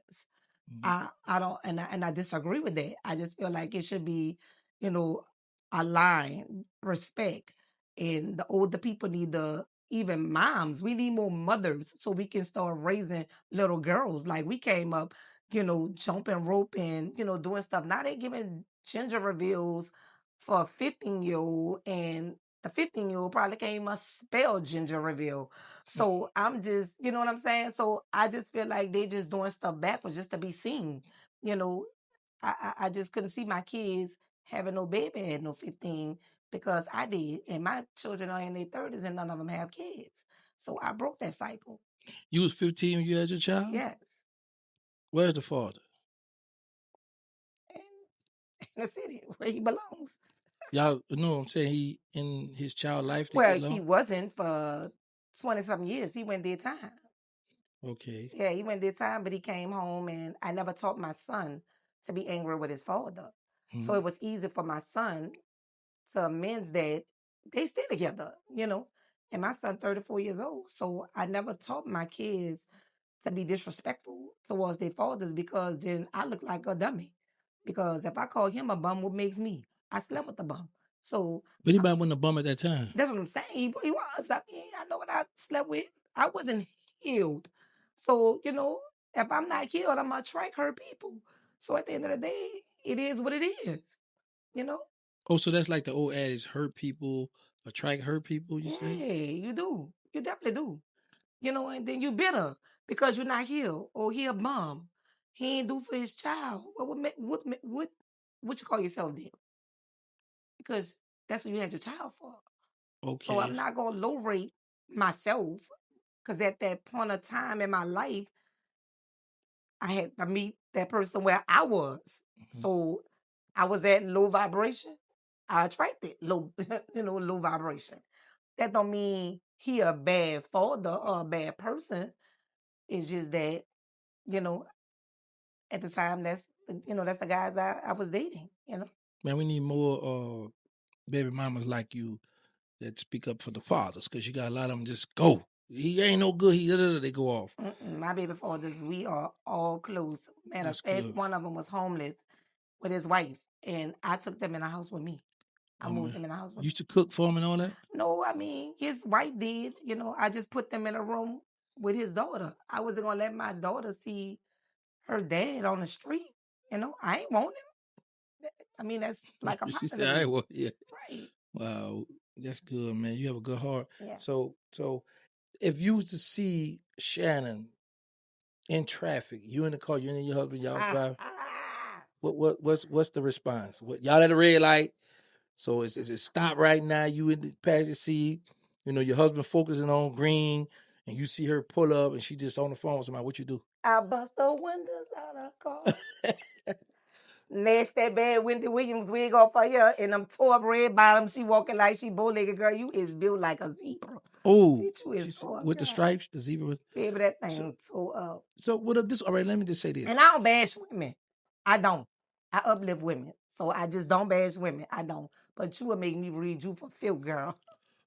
Mhm. I don't, and I disagree with that. I just feel like it should be, you know, a line, respect. And the older people need the even moms. We need more mothers so we can start raising little girls. Like we came up, jumping rope and doing stuff. Now they giving gender reveals for a 15-year-old, and the 15-year-old probably can't even spell ginger reveal. So I'm just, you know what I'm saying? So I just feel like they just doing stuff backwards just to be seen. You know, I just couldn't see my kids having no baby at no 15 because I did. And my children are in their 30s and none of them have kids. So I broke that cycle. You was 15 when you had your child? Yes. Where's the father? And in the city where he belongs. Y'all know what I'm saying? He in his child life to get Well, he long? wasn't for 20 something years. He went their time. Okay. Yeah, he went their time, but he came home, and I never taught my son to be angry with his father. So Mhm. it was easy for my son to amends that they stay together, you know. And my son 34 years old. So I never taught my kids to be disrespectful towards their fathers because then I look like a dummy. Because if I call him a bum, what makes me? I slept with the bum. So But he wasn't a bum at that time. that's what I'm saying. He was. I mean, I know what I slept with. I wasn't healed. So, you know, if I'm not healed, I'm going to attract hurt people. So at the end of the day, it is what it is, you know? Oh, so that's like the old adage, hurt people attract hurt people, you Yeah, say? you do. You definitely do. You know, and then you bitter because you're not healed or he a bum. He ain't do for his child. What you call yourself then? Because that's what you had your child for. So Okay. I'm not going to low rate myself because at that point of time in my life, I had to meet that person where I was. Mhm. So I was at low vibration. I attracted low, low vibration. That don't mean he a bad father or a bad person. It's just that, you know, at the time that's the guys I was dating. Man, we need more baby mamas like you that speak up for the fathers, because you got a lot of them just go. He ain't no good. They go off. My baby fathers, we are all close. Matter of That's fact, good. one of them was homeless with his wife, and I took them in the house with me. I moved Man. them in the house with me. Used to cook for him and all that. No, I mean his wife did. I just put them in a room with his daughter. I wasn't gonna let my daughter see her dad on the street. I ain't want him. I mean, that's like a She partner said, to "I me. will." Yeah. Right. Wow, that's good, man. You have a good heart. Yeah. So if you was to see Shannon in traffic, you in the car, you and your husband, y'all drive. What's the response? What y'all at a red light? So it's it stop right now. You in the passenger seat. You know your husband focusing on green, and you see her pull up, and she just on the phone with somebody. What you do? I bust the windows out of the car. Snatch that bad Wendy Williams wig off her hair and them tore up red bottoms. She walking like she bow-legged. Girl, you is built like a zebra. Oh, Bitch, you is she said so with the God. stripes, the zebra. Baby, that So thing so up. so what up? This all right? Let me just say And this. I don't bash women. I don't. I uplift women. So I just don't bash women. I don't. But you would make me read you for filth, girl.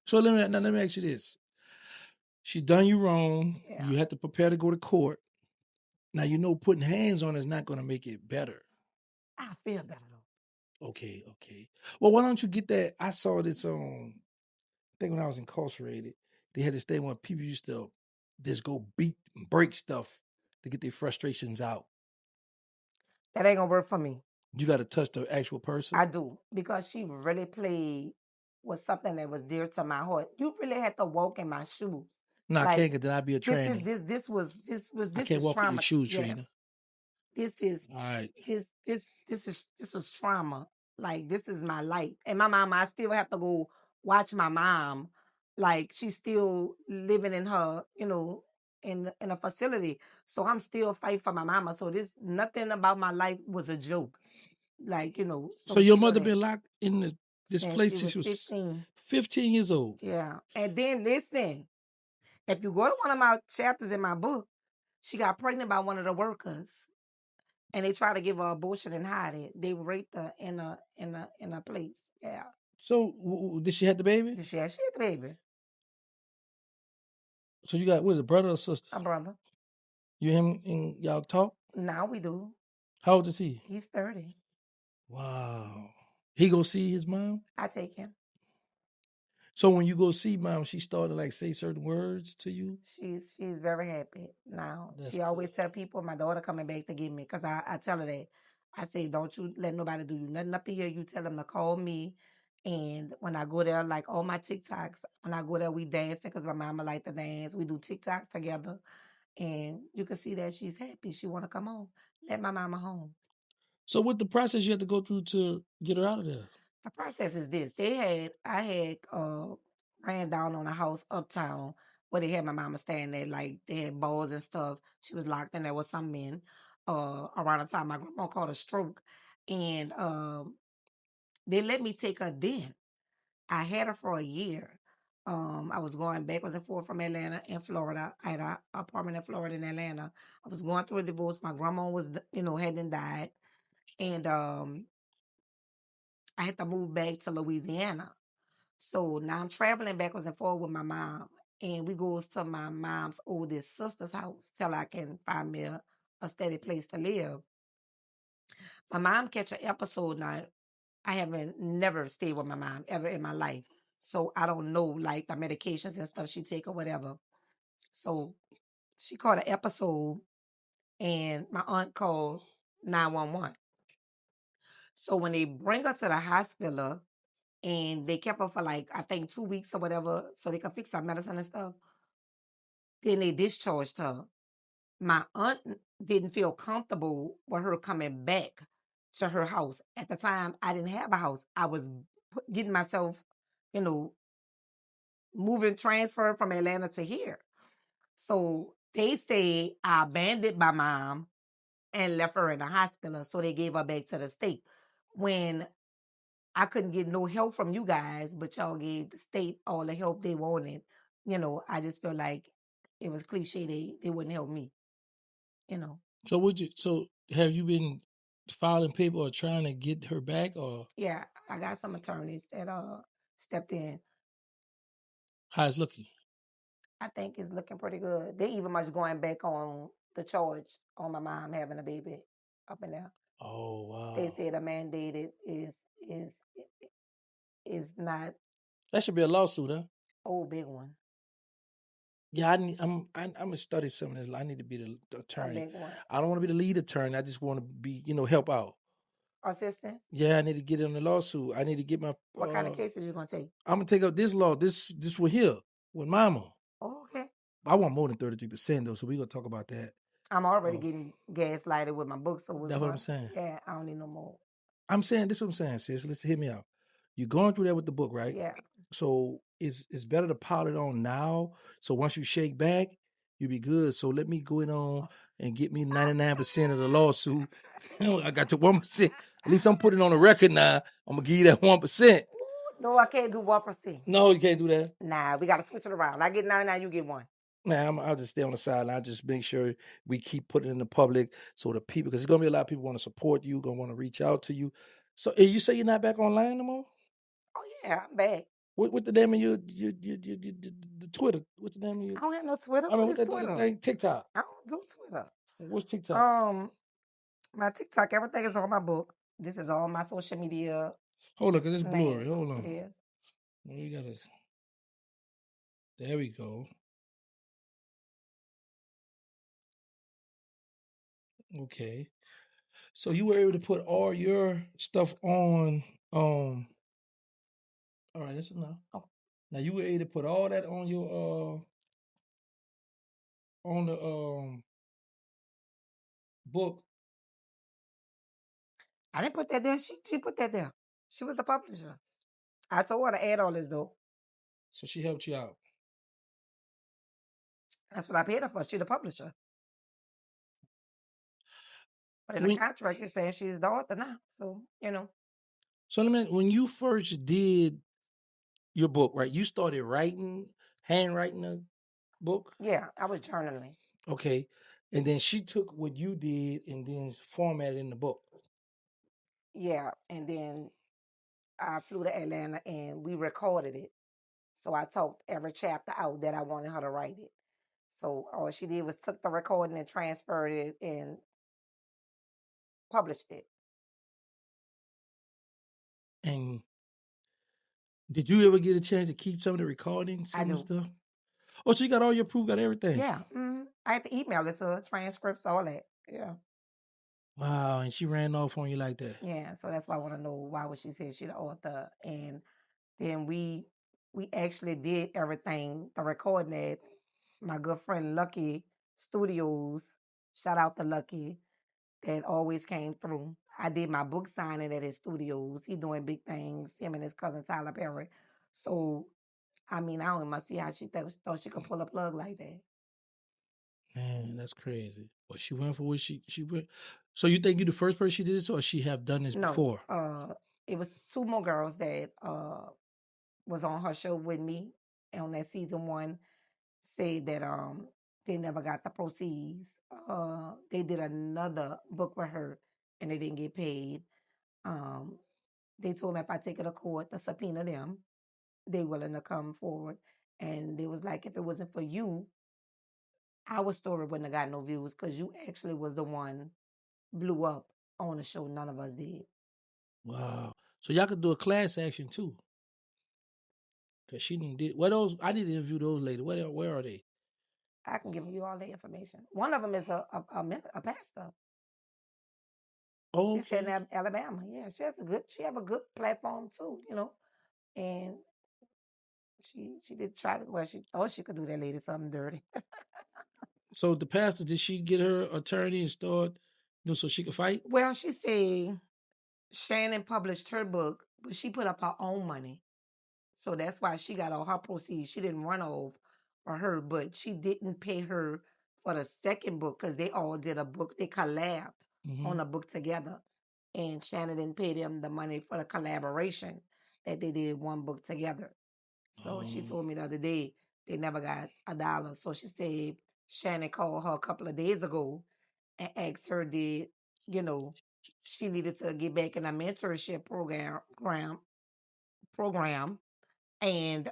So let me ask you this. She done you wrong. Yeah. You had to prepare to go to court. Now you know putting hands on is not going to make it better. I feel better though. Okay. Well, why don't you get that? I saw this on. I think when I was incarcerated, they had this thing where people used to just go beat and break stuff to get their frustrations out. That ain't gonna work for me. You got to touch the actual person. I do. Because she really played with something that was dear to my heart. You really had to walk in my shoes. No, I Like can't, because then I'd be a tranny. I this can't is walk in your trauma. shoes, Yeah. Trina. This is All right. this was trauma. Like this is my life. And my mama, I still have to go watch my mom. Like she's still living in her, in a facility. So I'm still fighting for my mama. So this nothing about my life was a joke. Like, So so your she know mother that been locked in this since place she since was she was 15. 15 years old. Yeah. And then listen, if you go to one of my chapters in my book, she got pregnant by one of the workers. And they try to give her abortion and hide it. They raped her in a place. Yeah. So did she have the baby? She had the baby. So you got, what is it, brother or sister? A brother. You and him and y'all talk? Now we do. How old is he? He's 30. Wow. He go see his mom? I take him. So when you go see mom, she started like say certain words to you? She's very happy now. That's She good. always tell people my daughter coming back to get me because I tell her that. I say, don't you let nobody do you nothing up in here. You tell them to call me. And when I go there, like all my TikToks, when I go there, we dancing because my mama like to dance. We do TikToks together. And you can see that she's happy. She want to come home. Let my mama home. So what the process you had to go through to get her out of there? The process is this. I had ran down on a house uptown where they had my mama staying there, like they had balls and stuff. She was locked in there with some men. Around the time my grandma caught a stroke. And they let me take her then. I had her for a year. I was going backwards and forth from Atlanta and Florida. I had an apartment in Florida and Atlanta. I was going through a divorce. My grandma was, hadn't died. And I had to move back to Louisiana. So now I'm traveling backwards and forth with my mom. And we go to my mom's oldest sister's house till I can find me a steady place to live. My mom catch an episode now. I haven't never stayed with my mom ever in my life. So I don't know like the medications and stuff she take or whatever. So she caught an episode and my aunt called 911. So when they bring her to the hospital and they kept her for like I think 2 weeks or whatever so they could fix her medicine and stuff, then they discharged her. My aunt didn't feel comfortable with her coming back to her house. At the time, I didn't have a house. I was getting myself, you know, moving, transfer from Atlanta to here. So they say I abandoned my mom and left her in the hospital. So they gave her back to the state. When I couldn't get no help from you guys, but y'all gave the state all the help they wanted. I just feel like it was cliche. They wouldn't help me, you know. So have you been filing paper or trying to get her back, or Yeah, I got some attorneys that stepped in. how's looking? I think it's looking pretty good. They even much going back on the charge on my mom having a baby up in there. Oh They wow. said a mandated is is not That should be a lawsuit, huh? oh big one, Yeah, I'm gonna study some of this. I need to be the a attorney. big one. I don't want to be the lead attorney. I just want to be, help out. Assistant. Yeah, I need to get in the lawsuit. I need to get my. What kind of cases you gonna take? I'm gonna take up this law. This one here with Mama. Oh, okay. I want more than 33% though, so we gonna talk about that. I'm already Oh, getting gaslighted with my book, so it's that's what I'm what? saying. Yeah, I don't need no more. I'm saying this. Is what I'm saying, sis. Let's hear me out. You're going through that with the book, right? Yeah. So it's better to pile it on now. So once you shake back, you'll be good. So let me go in on and get me 99% of the lawsuit. I got to 1%. At least I'm putting on a record now. I'm gonna give you that 1%. Ooh, no, I can't do 1%. No, you can't do that. Nah, we gotta switch it around. I get 99, you get one. Nah, I'll just stay on the sideline. I'll just make sure we keep putting it in the public so the people, because there's gonna be a lot of people want to support you, gonna want to reach out to you. So you say you're not back online no more? Oh yeah, I'm back. What the name of the Twitter? What's the name of I you? don't have no Twitter. I mean, What what's is that other Twitter? thing? TikTok. I don't do Twitter. What's TikTok? Um, my TikTok, everything is on my book. This is all my social media Hold on, cause it's blurry. names. Hold It on. is. We gotta. There we go. Okay. So you were able to put all your stuff on. All right, that's enough. Oh, Now you were able to put all that on your on the book. I didn't put that there. She put that there. She was the publisher. I told her to add all this though. So she helped you out. That's what I paid her for. She the publisher. But in the When contract, it's saying she's the author now. So. so let me when you first did your book, right? You started writing, handwriting the book. Yeah, I was journaling. Okay. And then she took what you did and then formatted in the book. Yeah, and then I flew to Atlanta and we recorded it. So I talked every chapter out that I wanted her to write it. So all she did was took the recording and transferred it and published it. And did you ever get a chance to keep some of the recordings, I some of the do. stuff? Oh, so you got all your proof, got everything. Yeah. I had to email it to her, transcripts, all that. Yeah. Wow, and she ran off on you like that. Yeah, so that's why I want to know why would she say she the author. And then we actually did everything, the recording at my good friend Lucky Studios. Shout out to Lucky that always came through. I did my book signing at his studios. He doing big things, him and his cousin Tyler Perry. So I mean, I don't even see how she thought she could pull a plug like that. Man, that's crazy. Well, she went for what she went. So you think you the first person she did this, or she have done this No, before? it was two more girls that was on her show with me on that season one. Said that they never got the proceeds. They did another book with her and they didn't get paid. Um, they told me if I take it to court to subpoena them, they willing to come forward. And they was like, if it wasn't for you, our story wouldn't have got no views because you actually was the one blew up on the show. None of us did. Wow. So y'all could do a class action too, cause she didn't did. What those? I need to interview those ladies. Where are they? I can give you all the information. One of them is a pastor. Oh, She's in okay. Alabama. Yeah, she have a good platform too, you know. And she did try to well, she thought she could do that lady something dirty. So the pastor, did she get her attorney and start, so she could fight? Well, she said Shannon published her book, but she put up her own money. So that's why she got all her proceeds. She didn't run off for her, but she didn't pay her for the second book because they all did a book. They collabed Mm-hmm. on a book together. And Shannon didn't pay them the money for the collaboration that they did one book together. So she told me the other day they never got $1. So she said Shannon called her a couple of days ago and asked her did, you know, she needed to get back in a mentorship program. And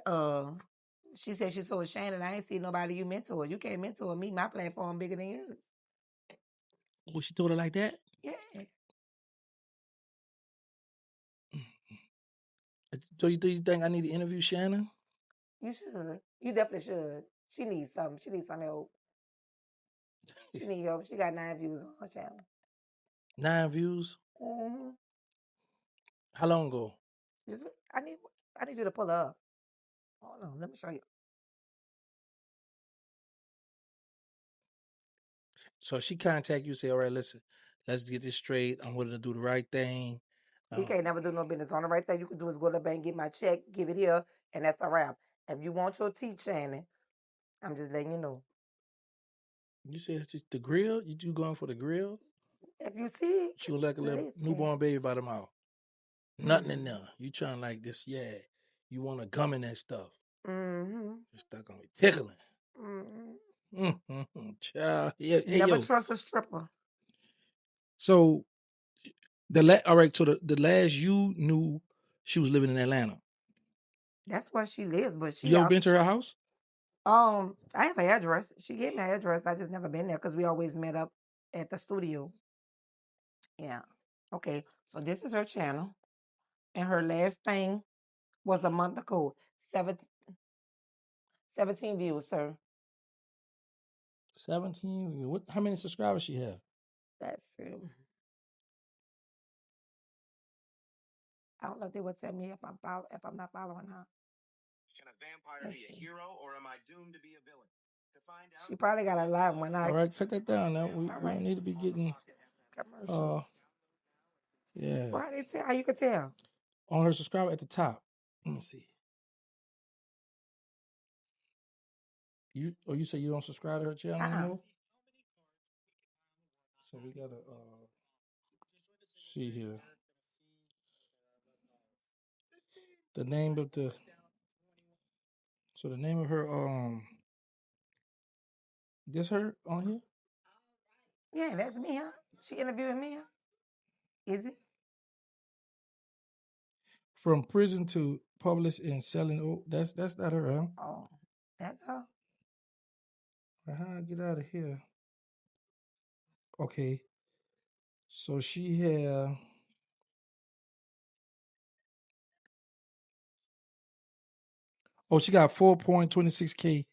she said she told Shannon, I ain't see nobody you mentor. You can't mentor me. My platform bigger than yours. Oh, she told her like that. Yeah. So you think I need to interview Shannon? You should. You definitely should. She needs something. She needs some help. She needs help. She got 9 views on her channel. 9 views. Mm-hmm. How long ago? Just, I need I need you to pull her up. Hold on, let me show you. So she contact you, say, all right, listen, let's get this straight. I'm willing to do the right thing. We can't never do no business. On the right thing you can do is go to the bank, get my check, give it here, and that's a wrap. If you want your tea, Shannon, I'm just letting you know. You said the grill? You going for the grill? If you see, She was like a little listen. newborn baby by the mouth. Nothing in there. You trying like this, yeah. You want to gum in that stuff. Mm-hmm. It's not gonna be tickling. Mm-hmm. Child. Yeah, hey Never yo. trust a stripper. So all right, so the last you knew she was living in Atlanta. That's where she lives, but she You ever out. been to her house? I have an address. She gave me an address. I just never been there because we always met up at the studio. Yeah. Okay. So this is her channel, and her last thing was a month ago. 17 views, sir. 17. What how many subscribers she have? That's true. I don't know if they would tell me if I'm not following her. Can a vampire be a hero or am I doomed to be a villain? To find out. She probably got a live when I. All right, cut that down now. We All don't right. need to be getting Commercials. yeah. So how they tell? How you could tell? On her subscriber at the top. Let me see. You say you don't subscribe to her channel Uh-uh. anymore? So we gotta see here. The name of the so the name of her this her on here? Yeah, that's me, huh? She interviewing me, huh? Is it? From prison to publish and selling. Oh, that's not her, huh? Oh, that's her. How I get out of here? Okay, so she had. Oh, she got 4.26K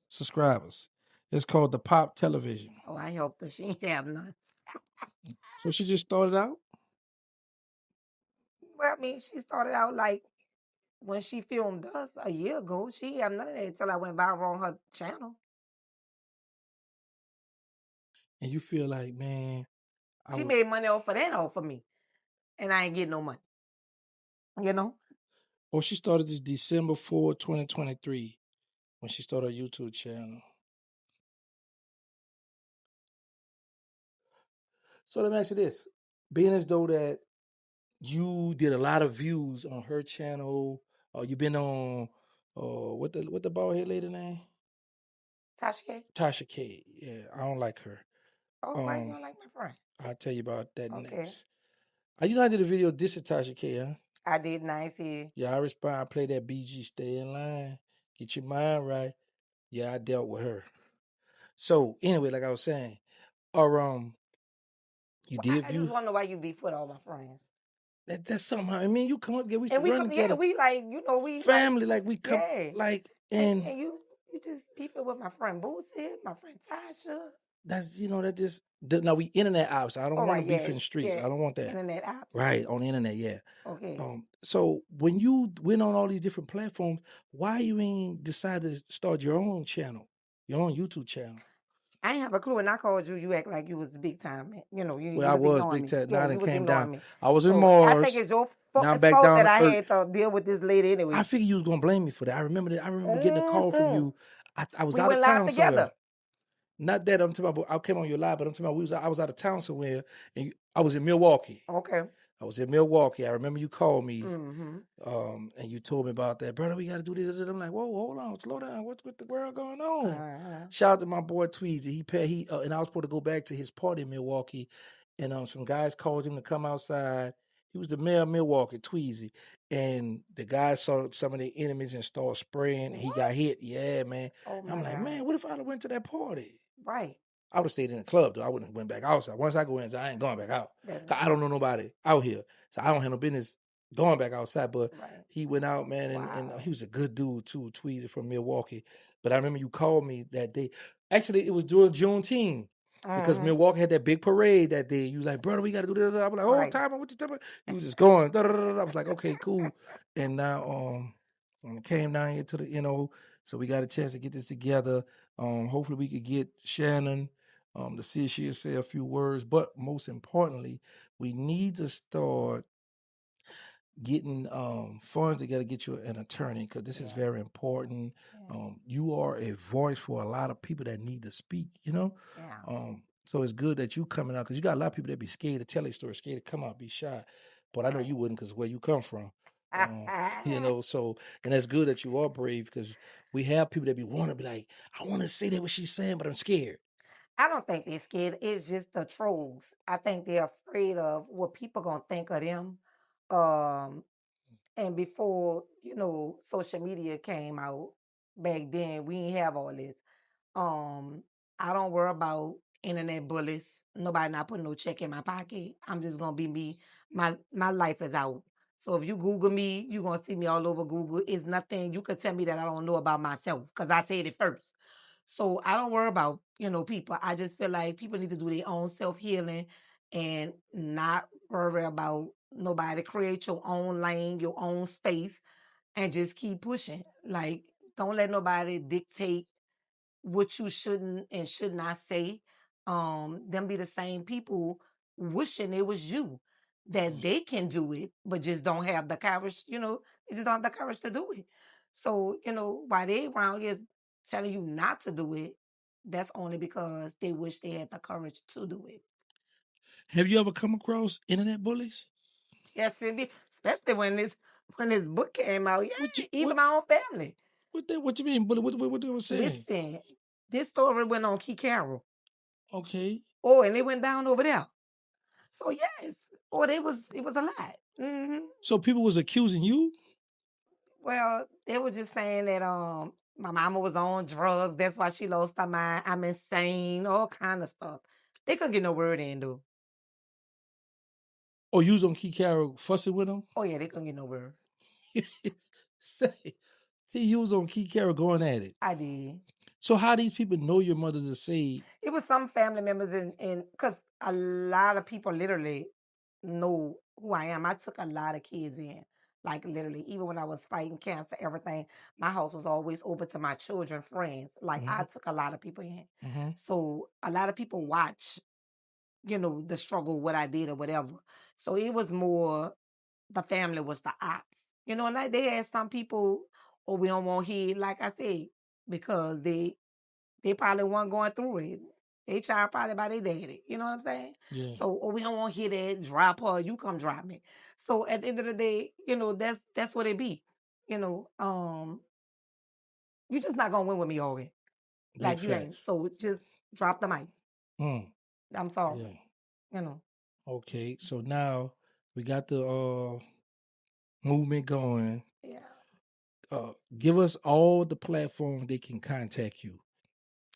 subscribers. It's called the Pop Television. Oh, I helped her. She ain't have none. So she just started out? Well, I mean, she started out like when she filmed us a year ago. She didn't have none of that until I went viral on her channel. And you feel like, man, I She was made money off of that off of me, and I ain't getting no money. You know, oh, she started this December 4th, 2023, when she started her YouTube channel. So let me ask you this. Being as though that you did a lot of views on her channel, you've been on what the bald head lady name? Tasha K. Tasha K. Yeah, I don't like her. Oh, why you Um, don't like my friend? I'll tell you about that Okay, next. You know I did a video dissing Tasha K, huh? I did nice here. Yeah, I respond. I play that BG, stay in line, get your mind right. Yeah, I dealt with her. So anyway, like I was saying, or you Well, did I just view want to know why you beef with all my friends. that's somehow. I mean, you come up together. We used to And we run come, yeah, together, we like, we like, family. Like we come, yeah. like And, and and you just beefing with my friend Boosie, my friend Tasha. that's that just now we internet ops. I don't All want to right, beef yeah, in the streets. yeah. I don't want that. Internet apps. Right on the internet, yeah. Okay. So when you went on all these different platforms, why you ain't decided to start your own channel, your own YouTube channel? I ain't have a clue, and I called you. You act like you was big time, man. Well, You I was was ignoring big me. time. Yeah, Now it you was came ignoring down. me. I was in So I think Mars. it's your Now I'm fucking back fault down that to I earth. had to deal with this lady I anyway. figured you was gonna blame me for that. I remember that. I remember getting a call from Mm-hmm. you. I was We out of went live town somewhere. together. Not that I'm talking about. I came on your live, but I'm talking about I was out of town somewhere, and I was in Milwaukee. Okay. I was in Milwaukee. I remember you called me, Mm-hmm. and you told me about that, brother. We got to do this. I'm like, whoa, hold on, slow down. What's with the world going on? Uh-huh. Shout out to my boy Tweezy. And I was supposed to go back to his party in Milwaukee, and some guys called him to come outside. He was the mayor of Milwaukee, Tweezy, and the guys saw some of their enemies and started spraying. He got What? hit. Yeah, man. Oh I'm my like, God. man, what if I'd have went to that party? Right. I would have stayed in the club though. I wouldn't have went back outside. Once I go in, I ain't going back out. That's 'Cause I don't know nobody out here, so I don't have no business going back outside. But right. he went out, man, and Wow. he was a good dude too. Tweeted from Milwaukee, but I remember you called me that day. Actually, it was during Juneteenth because Mm-hmm. Milwaukee had that big parade that day. You was like, brother, we got to do this. I was like, oh, Right. time, what you talking about? You was just going. Da, da, da, da. I was like, okay, cool. And now, when it came down here to the, so we got a chance to get this together. Hopefully, we could get Shannon to see if she'll say a few words. But most importantly, we need to start getting funds together, get you an attorney because this is Yeah. very important. Yeah. You are a voice for a lot of people that need to speak. Yeah. So it's good that you coming out because you got a lot of people that be scared to tell their story, scared to come out, be shy. But I know you wouldn't because where you come from. So and that's good that you are brave because we have people that want to be like, I want to say that what she's saying, but I'm scared. I don't think they're scared. It's just the trolls. I think they're afraid of what people gonna think of them. Um, and before social media came out, back then we didn't have all this. Um, I don't worry about internet bullies. Nobody not putting no check in my pocket. I'm just gonna be me. My life is out. So if you Google me, you gonna see me all over Google. It's nothing you could tell me that I don't know about myself because I said it first. So I don't worry about people. I just feel like people need to do their own self healing and not worry about nobody. Create your own lane, your own space, and just keep pushing. Like don't let nobody dictate what you shouldn't and should not say. Them be the same people wishing it was you that they can do it, but just don't have the courage. They just don't have the courage to do it. So why they around here telling you not to do it? That's only because they wish they had the courage to do it. Have you ever come across internet bullies? Yes, indeed. Especially when this book came out. Yeah, What you even my own family. what you mean bully? What they were saying? Listen, this story went on Key Carroll. Okay. Oh, and it went down over there. So yes, or it was a lot. So people was accusing you? Well, they were just saying that my mama was on drugs. That's why she lost her mind. I'm insane. All kind of stuff. They couldn't get no word in, though. Or you was on Key Carol fussing with them? Oh yeah, they couldn't get no word. Say, see, you was on Key Carol going at it. I did. So how these people know your mother to say, It was some family members in because a lot of people literally know who I am. I took a lot of kids in. Like literally, even when I was fighting cancer, everything, my house was always open to my children, friends. Like I Mm-hmm. took a lot of people in. Mm-hmm. So a lot of people watch, the struggle, what I did or whatever. So it was more the family was the ops. And they had some people, oh, we don't want here, like I said, because they probably weren't going through it. They child probably by their daddy. You know what I'm saying? Yeah. So, oh, we don't want to hear that. Drop her. You come drop me. So at the end of the day, that's what it be. You know, um, you just not gonna win with me, Oregon. Big Like you ain't. facts. So just drop the mic. Mm. I'm sorry. Yeah. You know. Okay. So now we got the movement going. Yeah. Give us all the platforms they can contact you.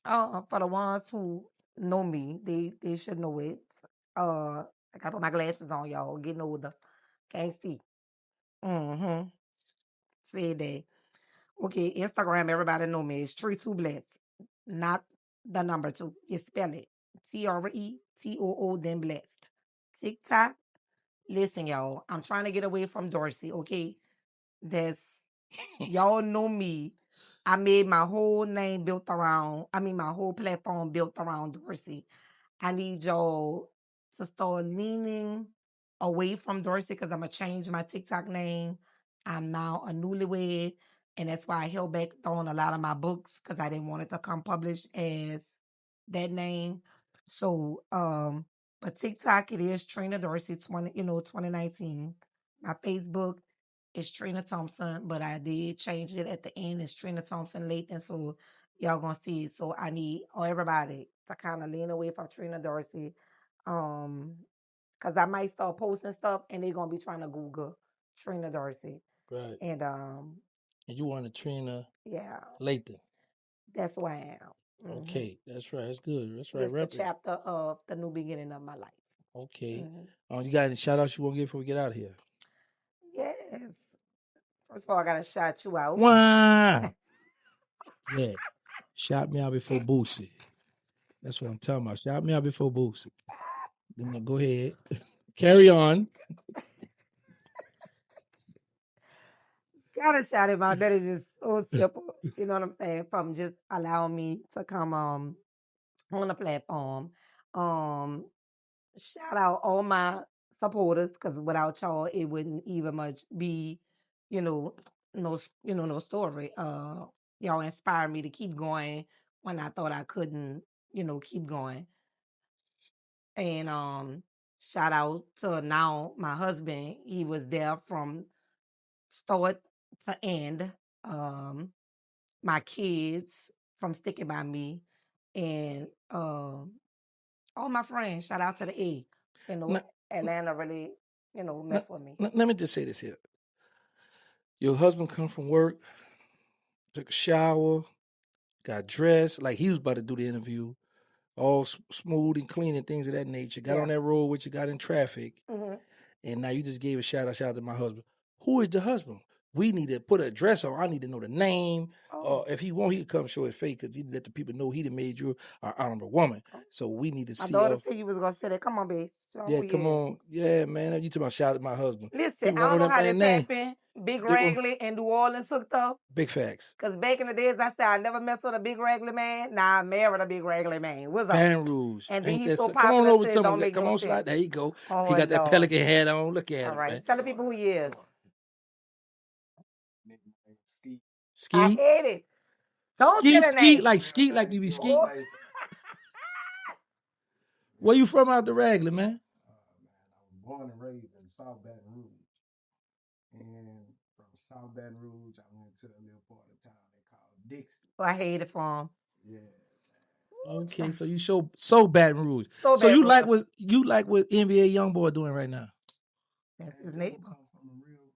For the ones who know me, they should know it. I gotta put my glasses on, y'all. Getting older, can't see. Mm-hmm. Say that. Okay, Instagram, everybody know me. It's Tree Two Bless, not the number two. You spell it TRETOO, then blessed. TikTok, listen, y'all. I'm trying to get away from Dorsey. Okay, that's y'all know me. I made my whole name built around. I mean, my whole platform built around Dorsey. I need y'all to start leaning away from Dorsey because I'm gonna change my TikTok name. I'm now a newlywed, and that's why I held back on a lot of my books because I didn't want it to come published as that name. So, but TikTok it is Trina Dorsey 2019. My Facebook is Trina Thompson, but I did change it at the end. It's Trina Thompson Lathan, so y'all gonna see it. So I need everybody to kind of lean away from Trina Dorsey. Um, because I might start posting stuff and they're gonna be trying to Google Trina Dorsey. Right. And And you want a Trina yeah, Lathan. that's who I am. Okay. That's right. That's good. That's right. This the Rep it. chapter of the new beginning of my life. Okay. hmm You got any shout outs you want to give before we get out of here? Yes. First of all, I gotta shout you out. Why? Yeah. Shout me out before Boosie. That's what I'm talking about. Shout me out before Boosie. Then go ahead. Carry on. Gotta shout him out. That is just so simple. You know what I'm saying? From just allowing me to come on the platform. Um Shout out all my supporters because without y'all, it wouldn't even much be, you know, no story. Y'all inspired me to keep going when I thought I couldn't, keep going. And shout out to now my husband. He was there from start to end. Um, my kids from sticking by me, and all my friends. Shout out to the A. You know, Now, Atlanta really, mess with me. let me just say this here. Your husband come from work, took a shower, got dressed like he was about to do the interview, all smooth and clean and things of that nature. Got Yeah. on that road with you, got in traffic, hmm and now you just gave a shout out to my husband. Who is the husband? We need to put an address on. I need to know the name. Oh, If he want, he could come show his face because he let the people know he done made you an honorable woman. oh. So we need to My see. daughter said you was gonna say that. Come on, babe. Show 'em Yeah, who you come is. on. Yeah, man. You talking about shout out to my husband. Listen, People I want don't to know know that how man this name. happened. Big They want Ragley and New Orleans hooked up. big facts. Cause back in the days, I said I never messed with a big Ragley man. Now I married a big Ragley man. What's up? Baton Rouge. And then Ain't he's that so so? Come on popular, over so to it don't him. make Come no on, sense. slide. There you go. Oh He got that Lord. pelican hat on. Look at All him, right. man. Tell the people who he is. I Ski. hate it. Don't say the name. Skeet like you be skeet. Oh, Where you from out the Raglan, man? I was born and raised in South Baton Rouge. And from South Baton Rouge, I went to a little part of town they call Dixie. I hate it for him. Yeah. Okay, so you so Baton Rouge. So So bad. you like what NBA YoungBoy doing right now? That's Man, his Joe neighbor. come from a real,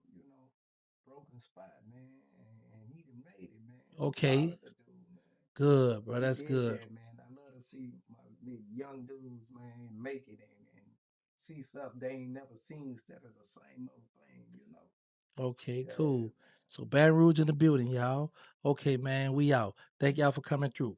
broken spot, man. And he done made it, man. I'm Okay, proud of the dude, man. good, bro. He That's did good. that, man. I love to see my young dudes, man, make it and see stuff they ain't never seen instead of the same old thing. Okay, Yeah, cool. So Baton Rouge in the building, y'all. Okay, man, we out. Thank y'all for coming through.